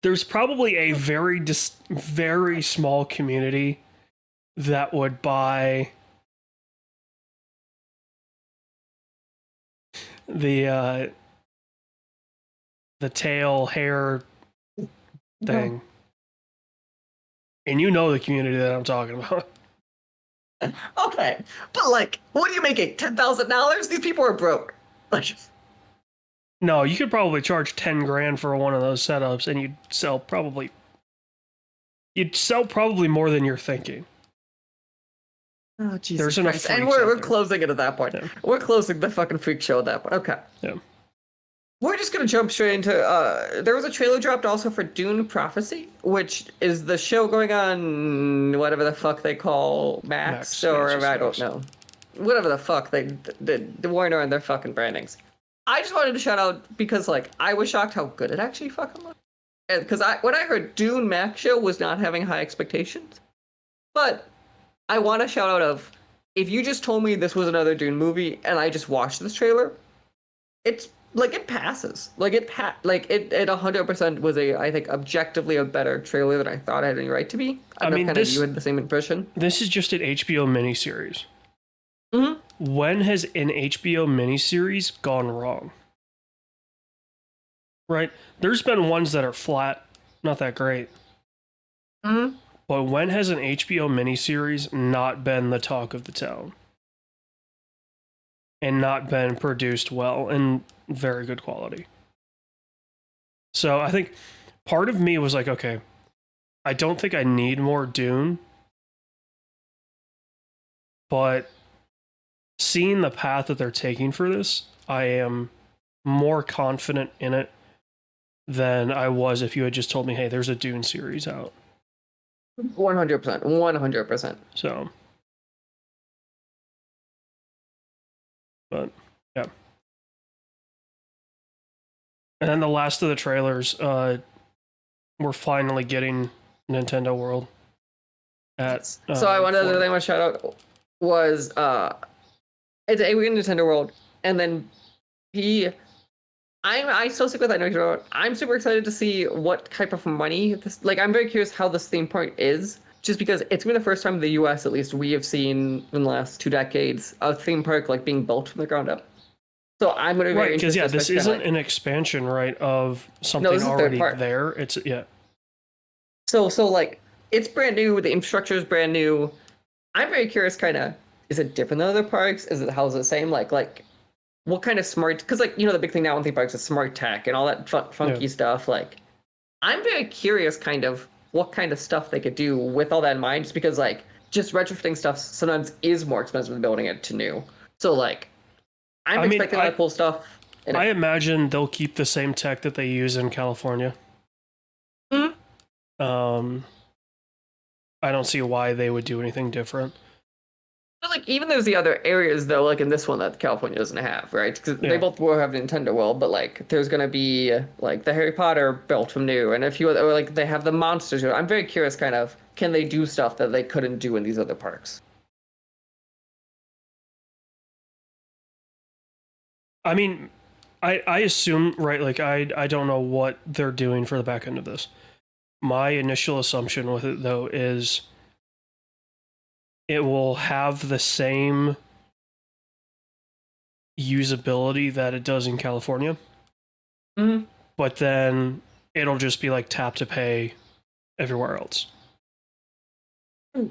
there's probably a very small community that would buy the tail hair thing. And you know the community that I'm talking about. Okay, but like, what are you making? $10,000? These people are broke. Like, No, you could probably charge 10 grand for one of those setups, and you'd sell probably more than you're thinking. oh Jesus There's enough Christ! And freaks out we're there. closing it at that point. Yeah. We're closing the fucking freak show at that point. Okay. Yeah. We're just gonna jump straight into. There was a trailer dropped also for Dune Prophecy, which is the show going on whatever the fuck they call Max or I don't know, whatever the fuck the Warner and their fucking brandings. I just wanted to shout out because like I was shocked how good it actually fucking looked. Because when I heard Dune Max show was not having high expectations, but I want to shout out of if you just told me this was another Dune movie and I just watched this trailer, it's like it passes. Like it 100% was I think objectively a better trailer than I thought it had any right to be. I mean, kind of you had the same impression. This is just an HBO miniseries. Mm-hmm. When has an HBO miniseries gone wrong? Right? There's been ones that are flat, not that great. Mm-hmm. But when has an HBO miniseries not been the talk of the town? And not been produced well and very good quality? So I think part of me was like, okay, I don't think I need more Dune. But seeing the path that they're taking for this, I am more confident in it than I was if you had just told me, hey, there's a Dune series out. 100%. 100%. So, but yeah. And then the last of the trailers, we're finally getting Nintendo World. So one other thing I want to shout out was it's a weird Nintendo World, and then I still stick with that Nintendo World. I'm super excited to see what type of money this. Like, I'm very curious how this theme park is, just because it's been the first time in the U.S. at least we have seen in the last 2 decades a theme park like being built from the ground up. So I'm going to be very interested. Because this isn't an expansion, right, of something already there. It's So like it's brand new. The infrastructure is brand new. I'm very curious. Kind of, is it different than other parks? How's it the same? Like what kind of smart? Because like the big thing now in theme parks is smart tech and all that funky stuff. Like I'm very curious, kind of what kind of stuff they could do with all that in mind. Just because like just retrofitting stuff sometimes is more expensive than building it to new. So like. I'm expecting a lot of cool stuff. I imagine they'll keep the same tech that they use in California. Mm-hmm. I don't see why they would do anything different. But like even there's the other areas though, like in this one that California doesn't have, right? Because they Yeah. both will have Nintendo World, but like there's gonna be like the Harry Potter built from new, and a few other, or like they have the monsters. I'm very curious, kind of, can they do stuff that they couldn't do in these other parks? I mean, I assume, right, like I don't know what they're doing for the back end of this. My initial assumption with it though is it will have the same usability that it does in California, Mm-hmm. but then it'll just be like tap to pay everywhere else.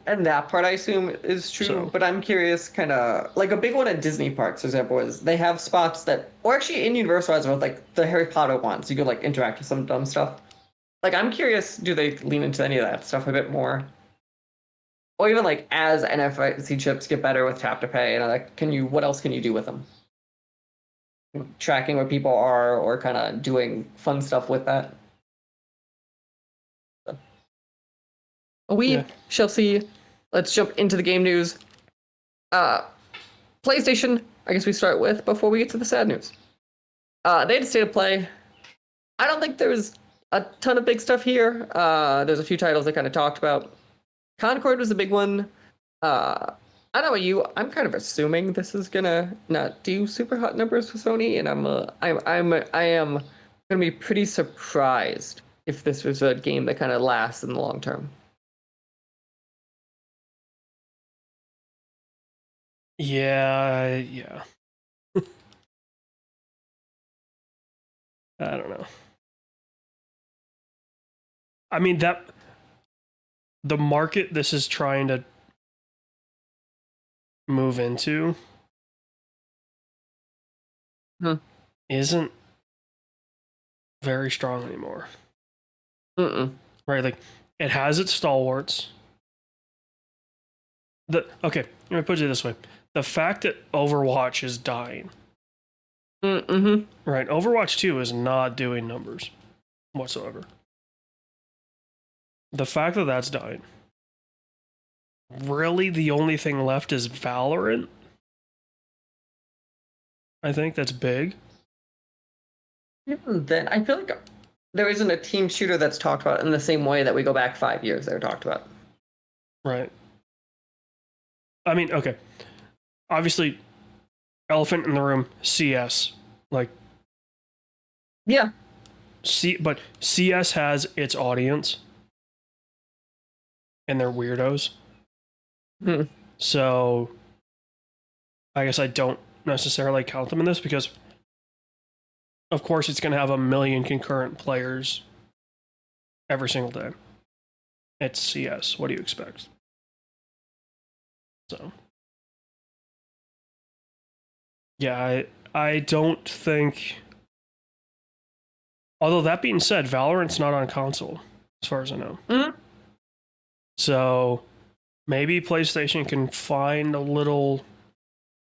And that part I assume is true, So- but I'm curious, kind of like a big one at Disney parks, for example, is they have spots that, or actually in Universal as well, like the Harry Potter ones, you could like interact with some dumb stuff. Like I'm curious, do they lean into any of that stuff a bit more? Or even like as NFC chips get better with tap to pay, and like, what else can you do with them? Tracking where people are, or kind of doing fun stuff with that. We Yeah. shall see. Let's jump into the game news. PlayStation, I guess we start with before we get to the sad news. They had a state of play. I don't think there's a ton of big stuff here. There's a few titles they kind of talked about. Concord was the big one. I don't know about you. I'm kind of assuming this is gonna not do super hot numbers for Sony, and I am gonna be pretty surprised if this was a game that kind of lasts in the long term. Yeah. I don't know. I mean that the market this is trying to move into isn't very strong anymore. Mm-mm. Right? Like it has its stalwarts. Okay, let me put it this way. The fact that Overwatch is dying. Mm-hmm. Right, Overwatch 2 is not doing numbers whatsoever. The fact that that's dying. Really, the only thing left is Valorant. I think that's big. Even then, I feel like there isn't a team shooter that's talked about in the same way that we go back 5 years they were talked about. Right. I mean, okay. Obviously, elephant in the room, CS. Like, yeah. But CS has its audience. And they're weirdos. So, I guess I don't necessarily count them in this because, of course, it's going to have 1 million concurrent players every single day. It's CS. What do you expect? So, yeah, I don't think. Although that being said, Valorant's not on console, as far as I know. Mm-hmm. So maybe PlayStation can find a little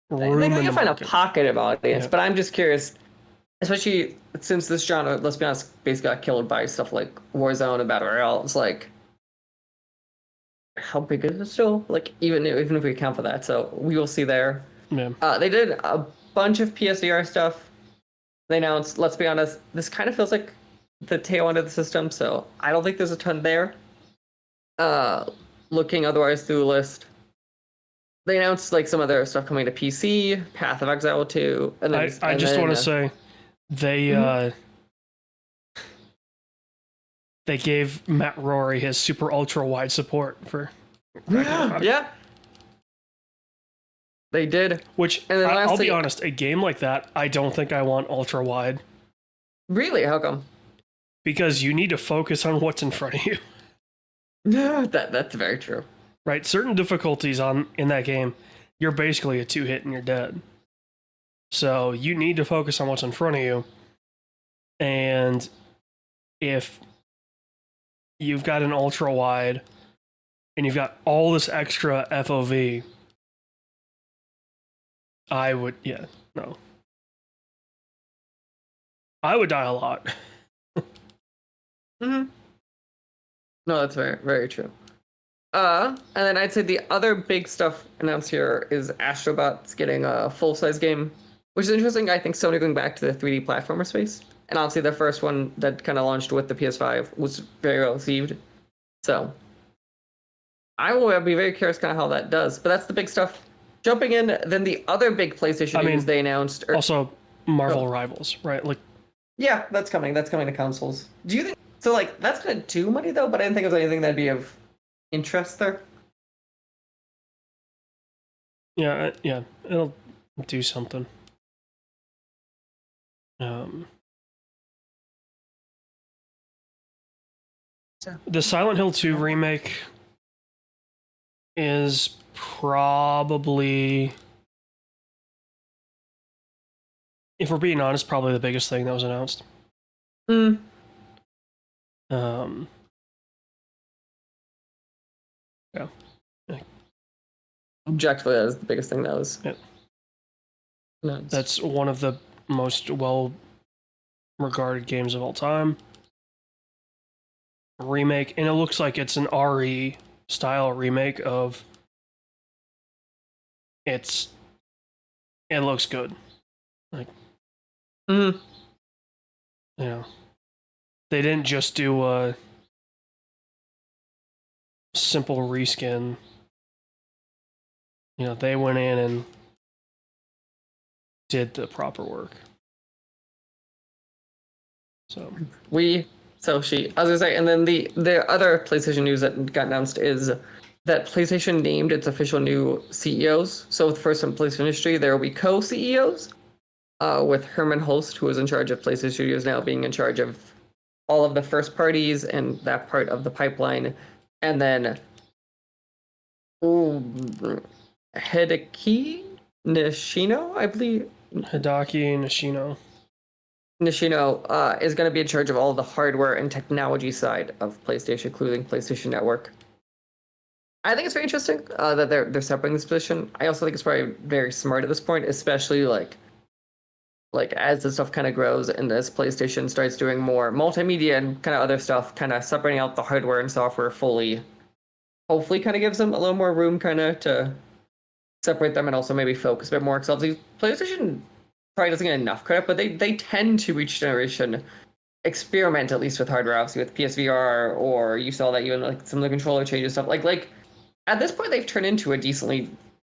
room They in can the find market. a pocket of audience, Yeah. but I'm just curious, especially since this genre, let's be honest, basically got killed by stuff like Warzone and Battle Royale. It's like, how big is it still? Like even if we account for that, so we will see there. Yeah. They did a bunch of PSVR stuff. They announced, let's be honest, this kind of feels like the tail end of the system, so I don't think there's a ton there. Looking otherwise through the list, they announced like some other stuff coming to PC, Path of Exile 2, and then I just want to say they they gave Matt Rory his super ultra wide support for yeah, they did. Which And then I'll lastly, be honest, a game like that, I don't think I want ultra wide really, how come? because you need to focus on what's in front of you. That's very true. Right? Certain difficulties in that game, you're basically a 2-hit and you're dead. So you need to focus on what's in front of you. And if you've got an ultra wide and you've got all this extra FOV, I would no. I would die a lot. Mm-hmm. No, that's very, very true. And then I'd say the other big stuff announced here is Astrobot's getting a full-size game, which is interesting. I think Sony going back to the 3D platformer space. And obviously the first one that kind of launched with the PS5 was very well received. So I will be very curious kind of how that does. But that's the big stuff. Jumping in, then the other big PlayStation news they announced. Also, Marvel Rivals, right? Like, yeah, that's coming. That's coming to consoles. Do you think so? Like, that's gonna do money though, but I didn't think it was anything that'd be of interest there. Yeah, it'll do something. The Silent Hill 2 remake is probably, if we're being honest, probably the biggest thing that was announced. Yeah. Objectively, that is the biggest thing that was. Yeah. Nice. That's one of the most well-regarded games of all time. Remake, and it looks like it's an RE style remake of. It looks good, like. You know, they didn't just do a simple reskin. You know, they went in and did the proper work. So I was gonna say, and then the other PlayStation news that got announced is that PlayStation named its official new CEOs. So first in PlayStation history, there will be co-CEOs, with Herman Holst, who is in charge of PlayStation Studios now, being in charge of all of the first parties and that part of the pipeline, and then Hideki Nishino, I believe. Hideki Nishino is going to be in charge of all the hardware and technology side of PlayStation, including PlayStation Network. I think it's very interesting that they're separating this position. I also think it's probably very smart at this point, especially like as this stuff kind of grows and as PlayStation starts doing more multimedia and kind of other stuff, kind of separating out the hardware and software fully, hopefully kind of gives them a little more room kind of to separate them and also maybe focus a bit more. Because PlayStation probably doesn't get enough credit, but they tend to each generation experiment at least with hardware, obviously with PSVR, or you saw that even like some of the controller changes stuff. Like at this point they've turned into a decently,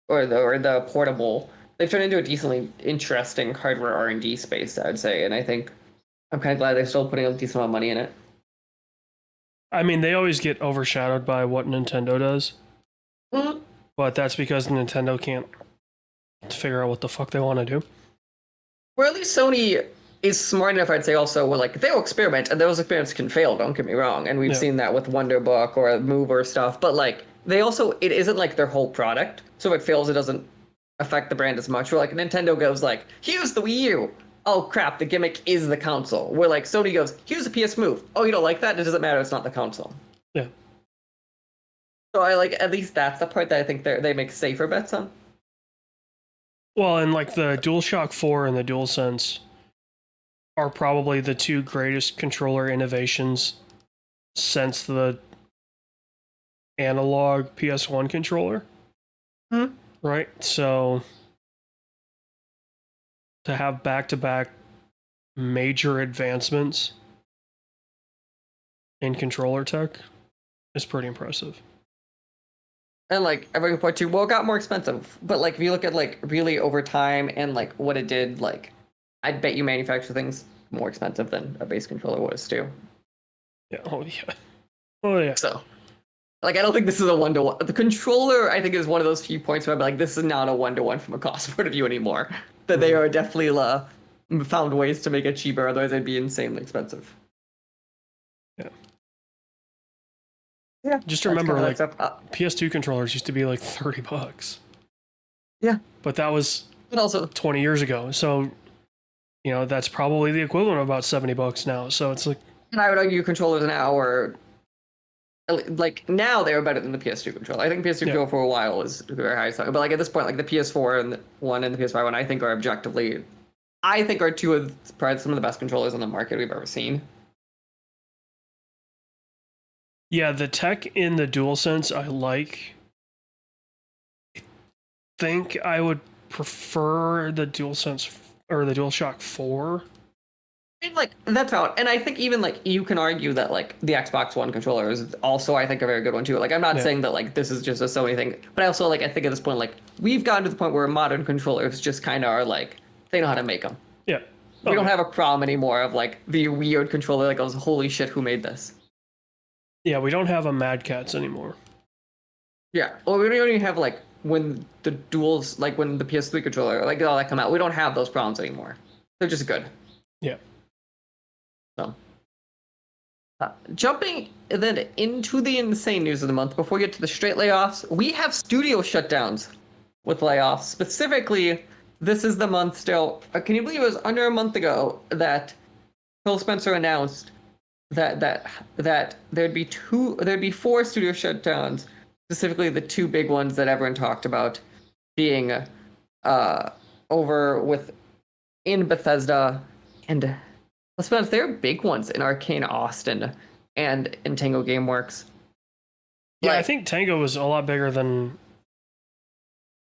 or the portable, they've turned into a decently interesting hardware R&D space, I would say, and I think I'm kind of glad they're still putting a decent amount of money in it. I mean, they always get overshadowed by what Nintendo does, but that's because Nintendo can't figure out what the fuck they want to do. Or at least Sony is smart enough, I'd say, also, where like they'll experiment, and those experiments can fail, don't get me wrong, and we've seen that with Wonder Book or Move or stuff, but like they also, it isn't like their whole product, so if it fails, it doesn't affect the brand as much. Where like Nintendo goes like, here's the Wii U. Oh crap, the gimmick is the console. Where like Sony goes, here's the PS Move. Oh, you don't like that? It doesn't matter, it's not the console. Yeah. So I like, at least that's the part that I think they make safer bets on. Well, and like the DualShock 4 and the DualSense are probably the two greatest controller innovations since the analog PS1 controller. Right? So to have back-to-back major advancements in controller tech is pretty impressive. And like everyone point to, well, it got more expensive. But like if you look at like really over time and like what it did, like I'd bet you manufacture things more expensive than a base controller was too. Yeah. Oh yeah. Oh yeah. So like I don't think this is a 1-to-1. The controller, I think, is one of those few points where I'm like, this is not a 1-to-1 from a cost point of view anymore. That they are definitely found ways to make it cheaper, otherwise it'd be insanely expensive. Yeah. Yeah. Just remember, like PS2 controllers used to be like $30. Yeah. But that was also 20 years ago. So, you know, that's probably the equivalent of about $70 now. So it's like, and I would argue controllers now are like, now they're better than the PS2 controller. I think PS2 controller for a while was very high, but like at this point, like the PS4 and the one and the PS5 one, I think are objectively, I think are two of probably some of the best controllers on the market we've ever seen. Yeah, the tech in the DualSense I like. I think I would prefer the DualSense or the DualShock 4. And like that's out, and I think even like you can argue that like the Xbox One controller is also I think a very good one too. Like I'm not Yeah. saying that like this is just a Sony thing, but I also like I think at this point like we've gotten to the point where modern controllers just kind of are like they know how to make them. Yeah. We don't have a problem anymore of like the weird controller that goes holy shit who made this. Yeah, we don't have a Mad Catz anymore. Yeah, well we don't even have like when the duals like when the PS3 controller like all that come out we don't have those problems anymore. They're just good. Yeah. So, jumping then into the insane news of the month before we get to the straight layoffs, we have studio shutdowns with layoffs. Specifically, this is the month still. Can you believe it was under a month ago that Phil Spencer announced that there'd be 4 studio shutdowns, specifically the 2 big ones that everyone talked about being over with in Bethesda and. Let's be honest, there are big ones in Arcane Austin and in Tango Gameworks. Yeah, like, I think Tango was a lot bigger than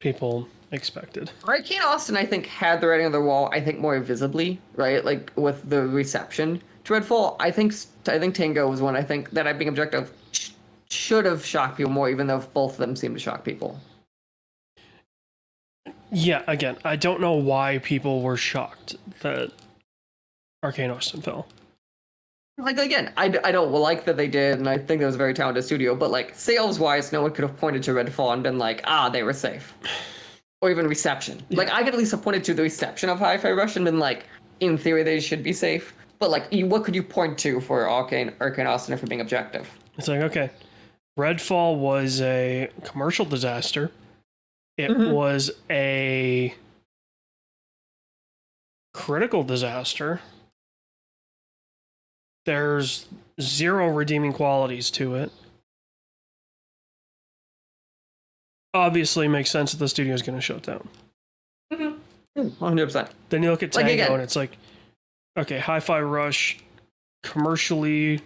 people expected. Arcane Austin, I think, had the writing on the wall, I think, more visibly, right? Like, with the reception to Redfall, I think Tango was one, I think, that I'm being objective, should have shocked people more, even though both of them seem to shock people. Yeah, again, I don't know why people were shocked that Arcane Austin fell. Like, again, I don't like that they did, and I think it was a very talented studio, but, like, sales-wise, no one could have pointed to Redfall and been like, they were safe. Or even reception. Yeah. Like, I could at least have pointed to the reception of Hi-Fi Rush and been like, in theory, they should be safe. But, like, what could you point to for Arcane Austin if we're being objective? It's like, okay, Redfall was a commercial disaster. It was a critical disaster. There's 0 redeeming qualities to it. Obviously, makes sense that the studio is going to shut down. 100%. Then you look at Tango, and it's like, okay, Hi-Fi Rush, commercially,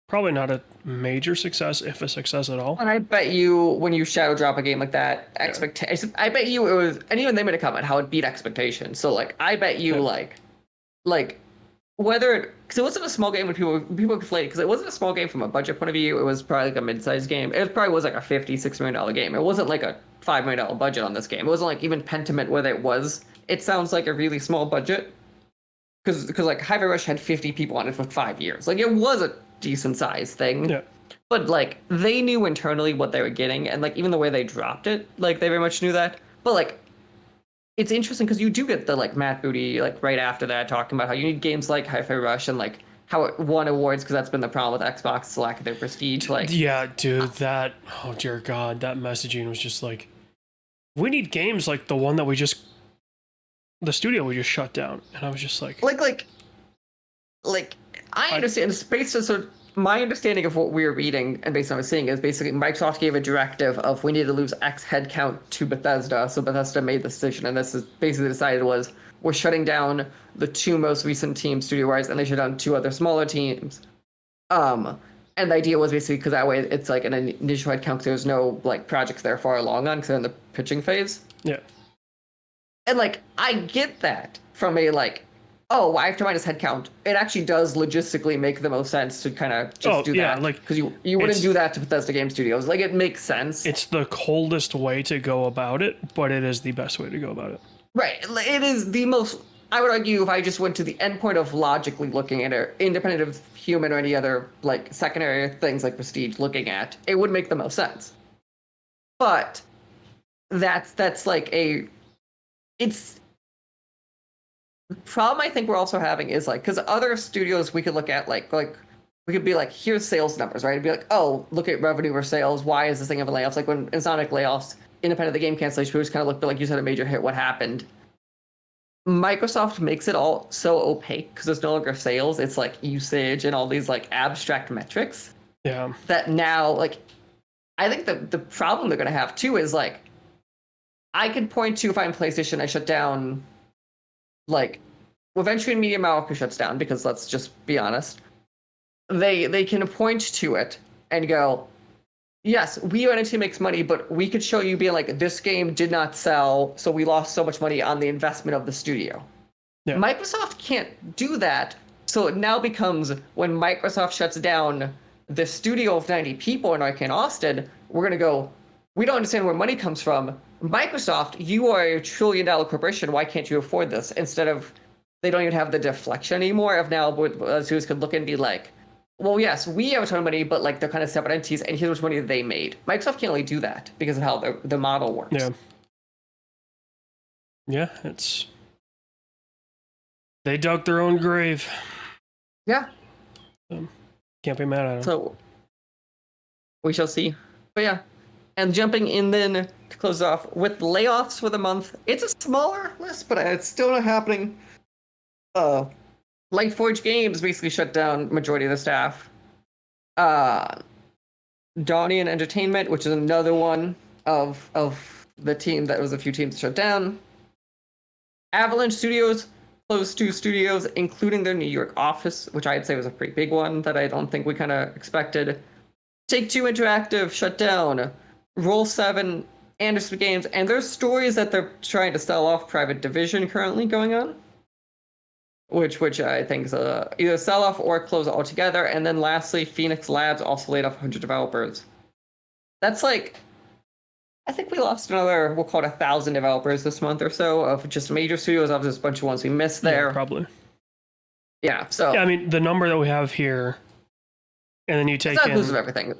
probably not a major success, if a success at all. And I bet you, when you shadow drop a game like that, I bet you it was, and even they made a comment how it beat expectations. So, like, I bet you, like, whether, because it wasn't a small game when people conflate, because it wasn't a small game from a budget point of view, it was probably like a mid-sized game. It probably was like a $56 million game. It wasn't like a $5 million budget on this game. It wasn't like even Pentiment whether it was. It sounds like a really small budget, because like Hi-Fi Rush had 50 people on it for 5 years. Like, it was a decent sized thing. Yeah. But like, they knew internally what they were getting, and like, even the way they dropped it, like, they very much knew that. But like, it's interesting because you do get the like Matt Booty like right after that talking about how you need games like Hi-Fi Rush and like how it won awards because that's been the problem with Xbox, lack of their prestige. Like, yeah, dude, that, oh dear God, that messaging was just like, we need games like the one that the studio we just shut down, and I was just like, I understand space. So my understanding of what we were reading and based on what I'm seeing is basically Microsoft gave a directive of we need to lose X headcount to Bethesda. So Bethesda made the decision, and this is basically decided was we're shutting down the 2 most recent teams studio-wise, and they shut down 2 other smaller teams. And the idea was basically because that way it's like an initial headcount because there's no like projects they're far along on because they're in the pitching phase. Yeah. And like I get that from a like, oh, I have to minus headcount. It actually does logistically make the most sense to kind of just do that. Like, because you wouldn't do that to Bethesda Game Studios. Like, it makes sense. It's the coldest way to go about it, but it is the best way to go about it. Right. It is the most, I would argue, if I just went to the endpoint of logically looking at it, independent of human or any other like secondary things like prestige looking at, it would make the most sense. But that's like it's the problem I think we're also having is like, because other studios we could look at like we could be like, here's sales numbers, right? It'd be like, oh, look at revenue or sales. Why is this thing having layoffs? Like when in Sonic layoffs, independent of the game cancellation, we just kind of looked at like you said a major hit. What happened? Microsoft makes it all so opaque because there's no longer sales. It's like usage and all these like abstract metrics. Yeah. That now like, I think the problem they're gonna have too is like, I could point to if I'm PlayStation, I shut down. Like, well, Venture and Media Malco shuts down because let's just be honest. they can point to it and go, yes, Wii U NFT makes money, but we could show you being like, this game did not sell, so we lost so much money on the investment of the studio. Yeah. Microsoft can't do that, so it now becomes when Microsoft shuts down the studio of 90 people in Arcane Austin, we're going to go, we don't understand where money comes from. Microsoft, you are a $1 trillion corporation. Why can't you afford this? Instead of, they don't even have the deflection anymore of now, studios could look and be like, well, yes, we have a ton of money, but like they're kind of separate entities, and here's how much money they made. Microsoft can't really do that because of how the model works. Yeah. Yeah, it's... They dug their own grave. Yeah. Can't be mad at them. So, we shall see. But yeah. And jumping in then to close off with layoffs for the month. It's a smaller list, but it's still not happening. Lightforge Games basically shut down majority of the staff. Donnian Entertainment, which is another one of the team that was a few teams shut down. Avalanche Studios closed 2 studios, including their New York office, which I'd say was a pretty big one that I don't think we kind of expected. Take-Two Interactive shut down. Roll7, Anderson Games, and there's stories that they're trying to sell off Private Division currently going on. Which I think is either sell off or close altogether. And then lastly, Phoenix Labs also laid off 100 developers. That's like, I think we lost another, we'll call it 1,000 developers this month or so of just major studios. Obviously, a bunch of ones we missed there. Yeah, probably. Yeah, so. Yeah, I mean, the number that we have here, and then you take it's not in... inclusive of everything.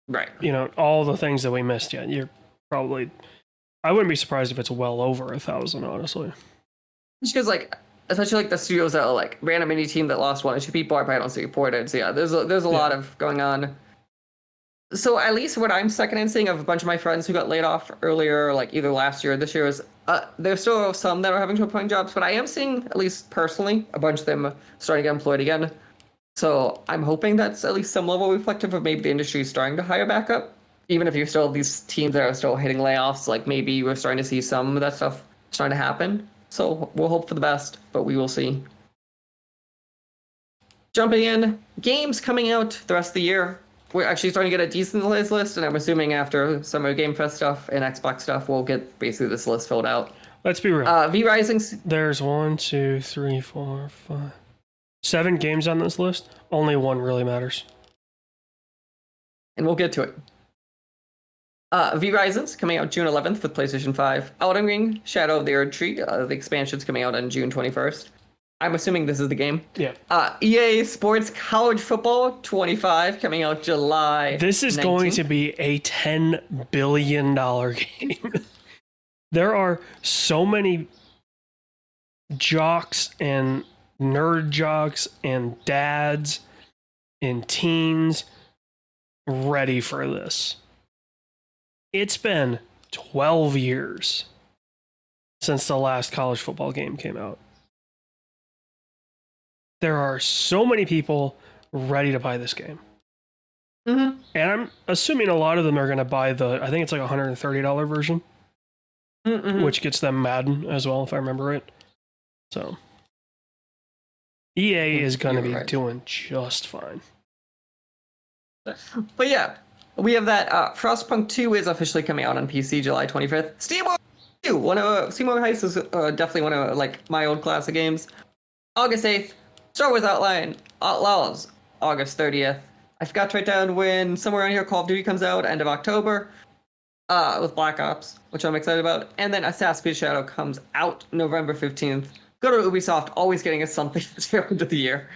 Right. You know, all the things that we missed yet. You're probably... I wouldn't be surprised if it's well over 1,000, honestly. Just because, like, especially like the studios that are like random indie team that lost 1 or 2 people, I probably don't see reported. So yeah, there's a lot of going on. So at least what I'm second seeing of a bunch of my friends who got laid off earlier, like either last year or this year, is there's still some that are having trouble finding jobs, but I am seeing, at least personally, a bunch of them starting to get employed again. So I'm hoping that's at least some level reflective of maybe the industry starting to hire back up. Even if you're still these teams that are still hitting layoffs, like maybe we're starting to see some of that stuff starting to happen. So we'll hope for the best, but we will see. Jumping in, games coming out the rest of the year. We're actually starting to get a decent list, and I'm assuming after Summer Game Fest stuff and Xbox stuff, we'll get basically this list filled out. Let's be real. V Rising. There's 1, 2, 3, 4, 5, 7 games on this list. Only 1 really matters. And we'll get to it. V Rising's coming out June 11th with PlayStation 5. Elden Ring, Shadow of the Erdtree, the expansion's coming out on June 21st. I'm assuming this is the game. Yeah. EA Sports College Football 25 coming out July. This is 19th. going to be a $10 billion game. There are so many jocks and nerd jocks and dads and teens ready for this. It's been 12 years since the last college football game came out. There are so many people ready to buy this game. Mm-hmm. And I'm assuming a lot of them are going to buy I think it's like $130 version, which gets them Madden as well, if I remember right. So EA is going to be doing just fine. But yeah, we have that. Frostpunk 2 is officially coming out on PC July 25th. SteamWorld 2, SteamWorld Heist is definitely one of like my old classic games. August 8th, Star Wars Outlaws, August 30th. I forgot to write down when somewhere around here Call of Duty comes out, end of October, with Black Ops, which I'm excited about. And then Assassin's Creed Shadow comes out November 15th. Go to Ubisoft, always getting us something at the end of the year.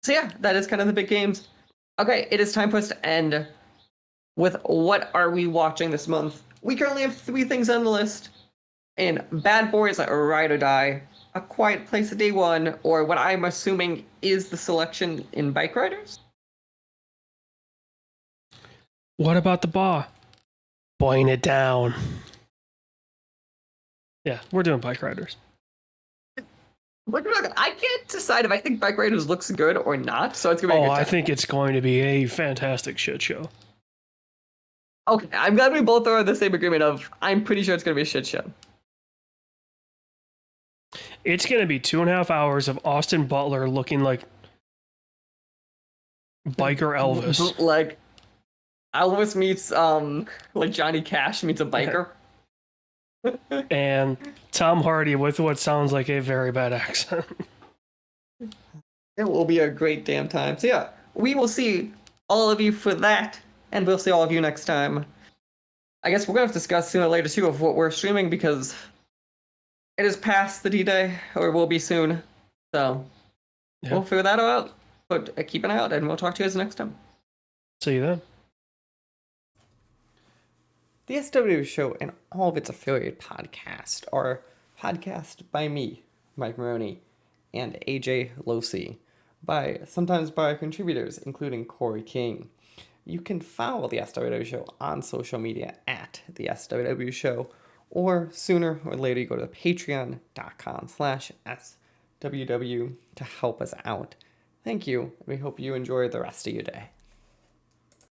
So yeah, that is kind of the big games. Okay, it is time for us to end with what are we watching this month. We currently have 3 things on the list. And Bad Boys, Ride or Die, A Quiet Place Day 1, or what I'm assuming is the selection in Bike Riders. What about the bar? Boying it down. Yeah, we're doing Bike Riders. I can't decide if I think Bike Riders looks good or not, so it's gonna be a good time. I think it's going to be a fantastic shit show. Okay, I'm glad we both are on the same agreement of I'm pretty sure it's gonna be a shit show. It's going to be 2.5 hours of Austin Butler looking like Biker Elvis. Like Elvis meets like Johnny Cash meets a biker. And Tom Hardy with what sounds like a very bad accent. It will be a great damn time. So yeah, we will see all of you for that, and we'll see all of you next time. I guess we're gonna have to discuss sooner or later too of what we're streaming because it is past the D-Day, or will be soon. So we'll figure that out. But keep an eye out, and we'll talk to you guys next time. See you then. The SWW Show and all of its affiliate podcasts are podcast by me, Mike Maroney, and AJ Losi, sometimes by contributors, including Corey King. You can follow the SWW Show on social media at the SWW Show, or sooner or later you go to patreon.com/SWW to help us out. Thank you, and we hope you enjoy the rest of your day.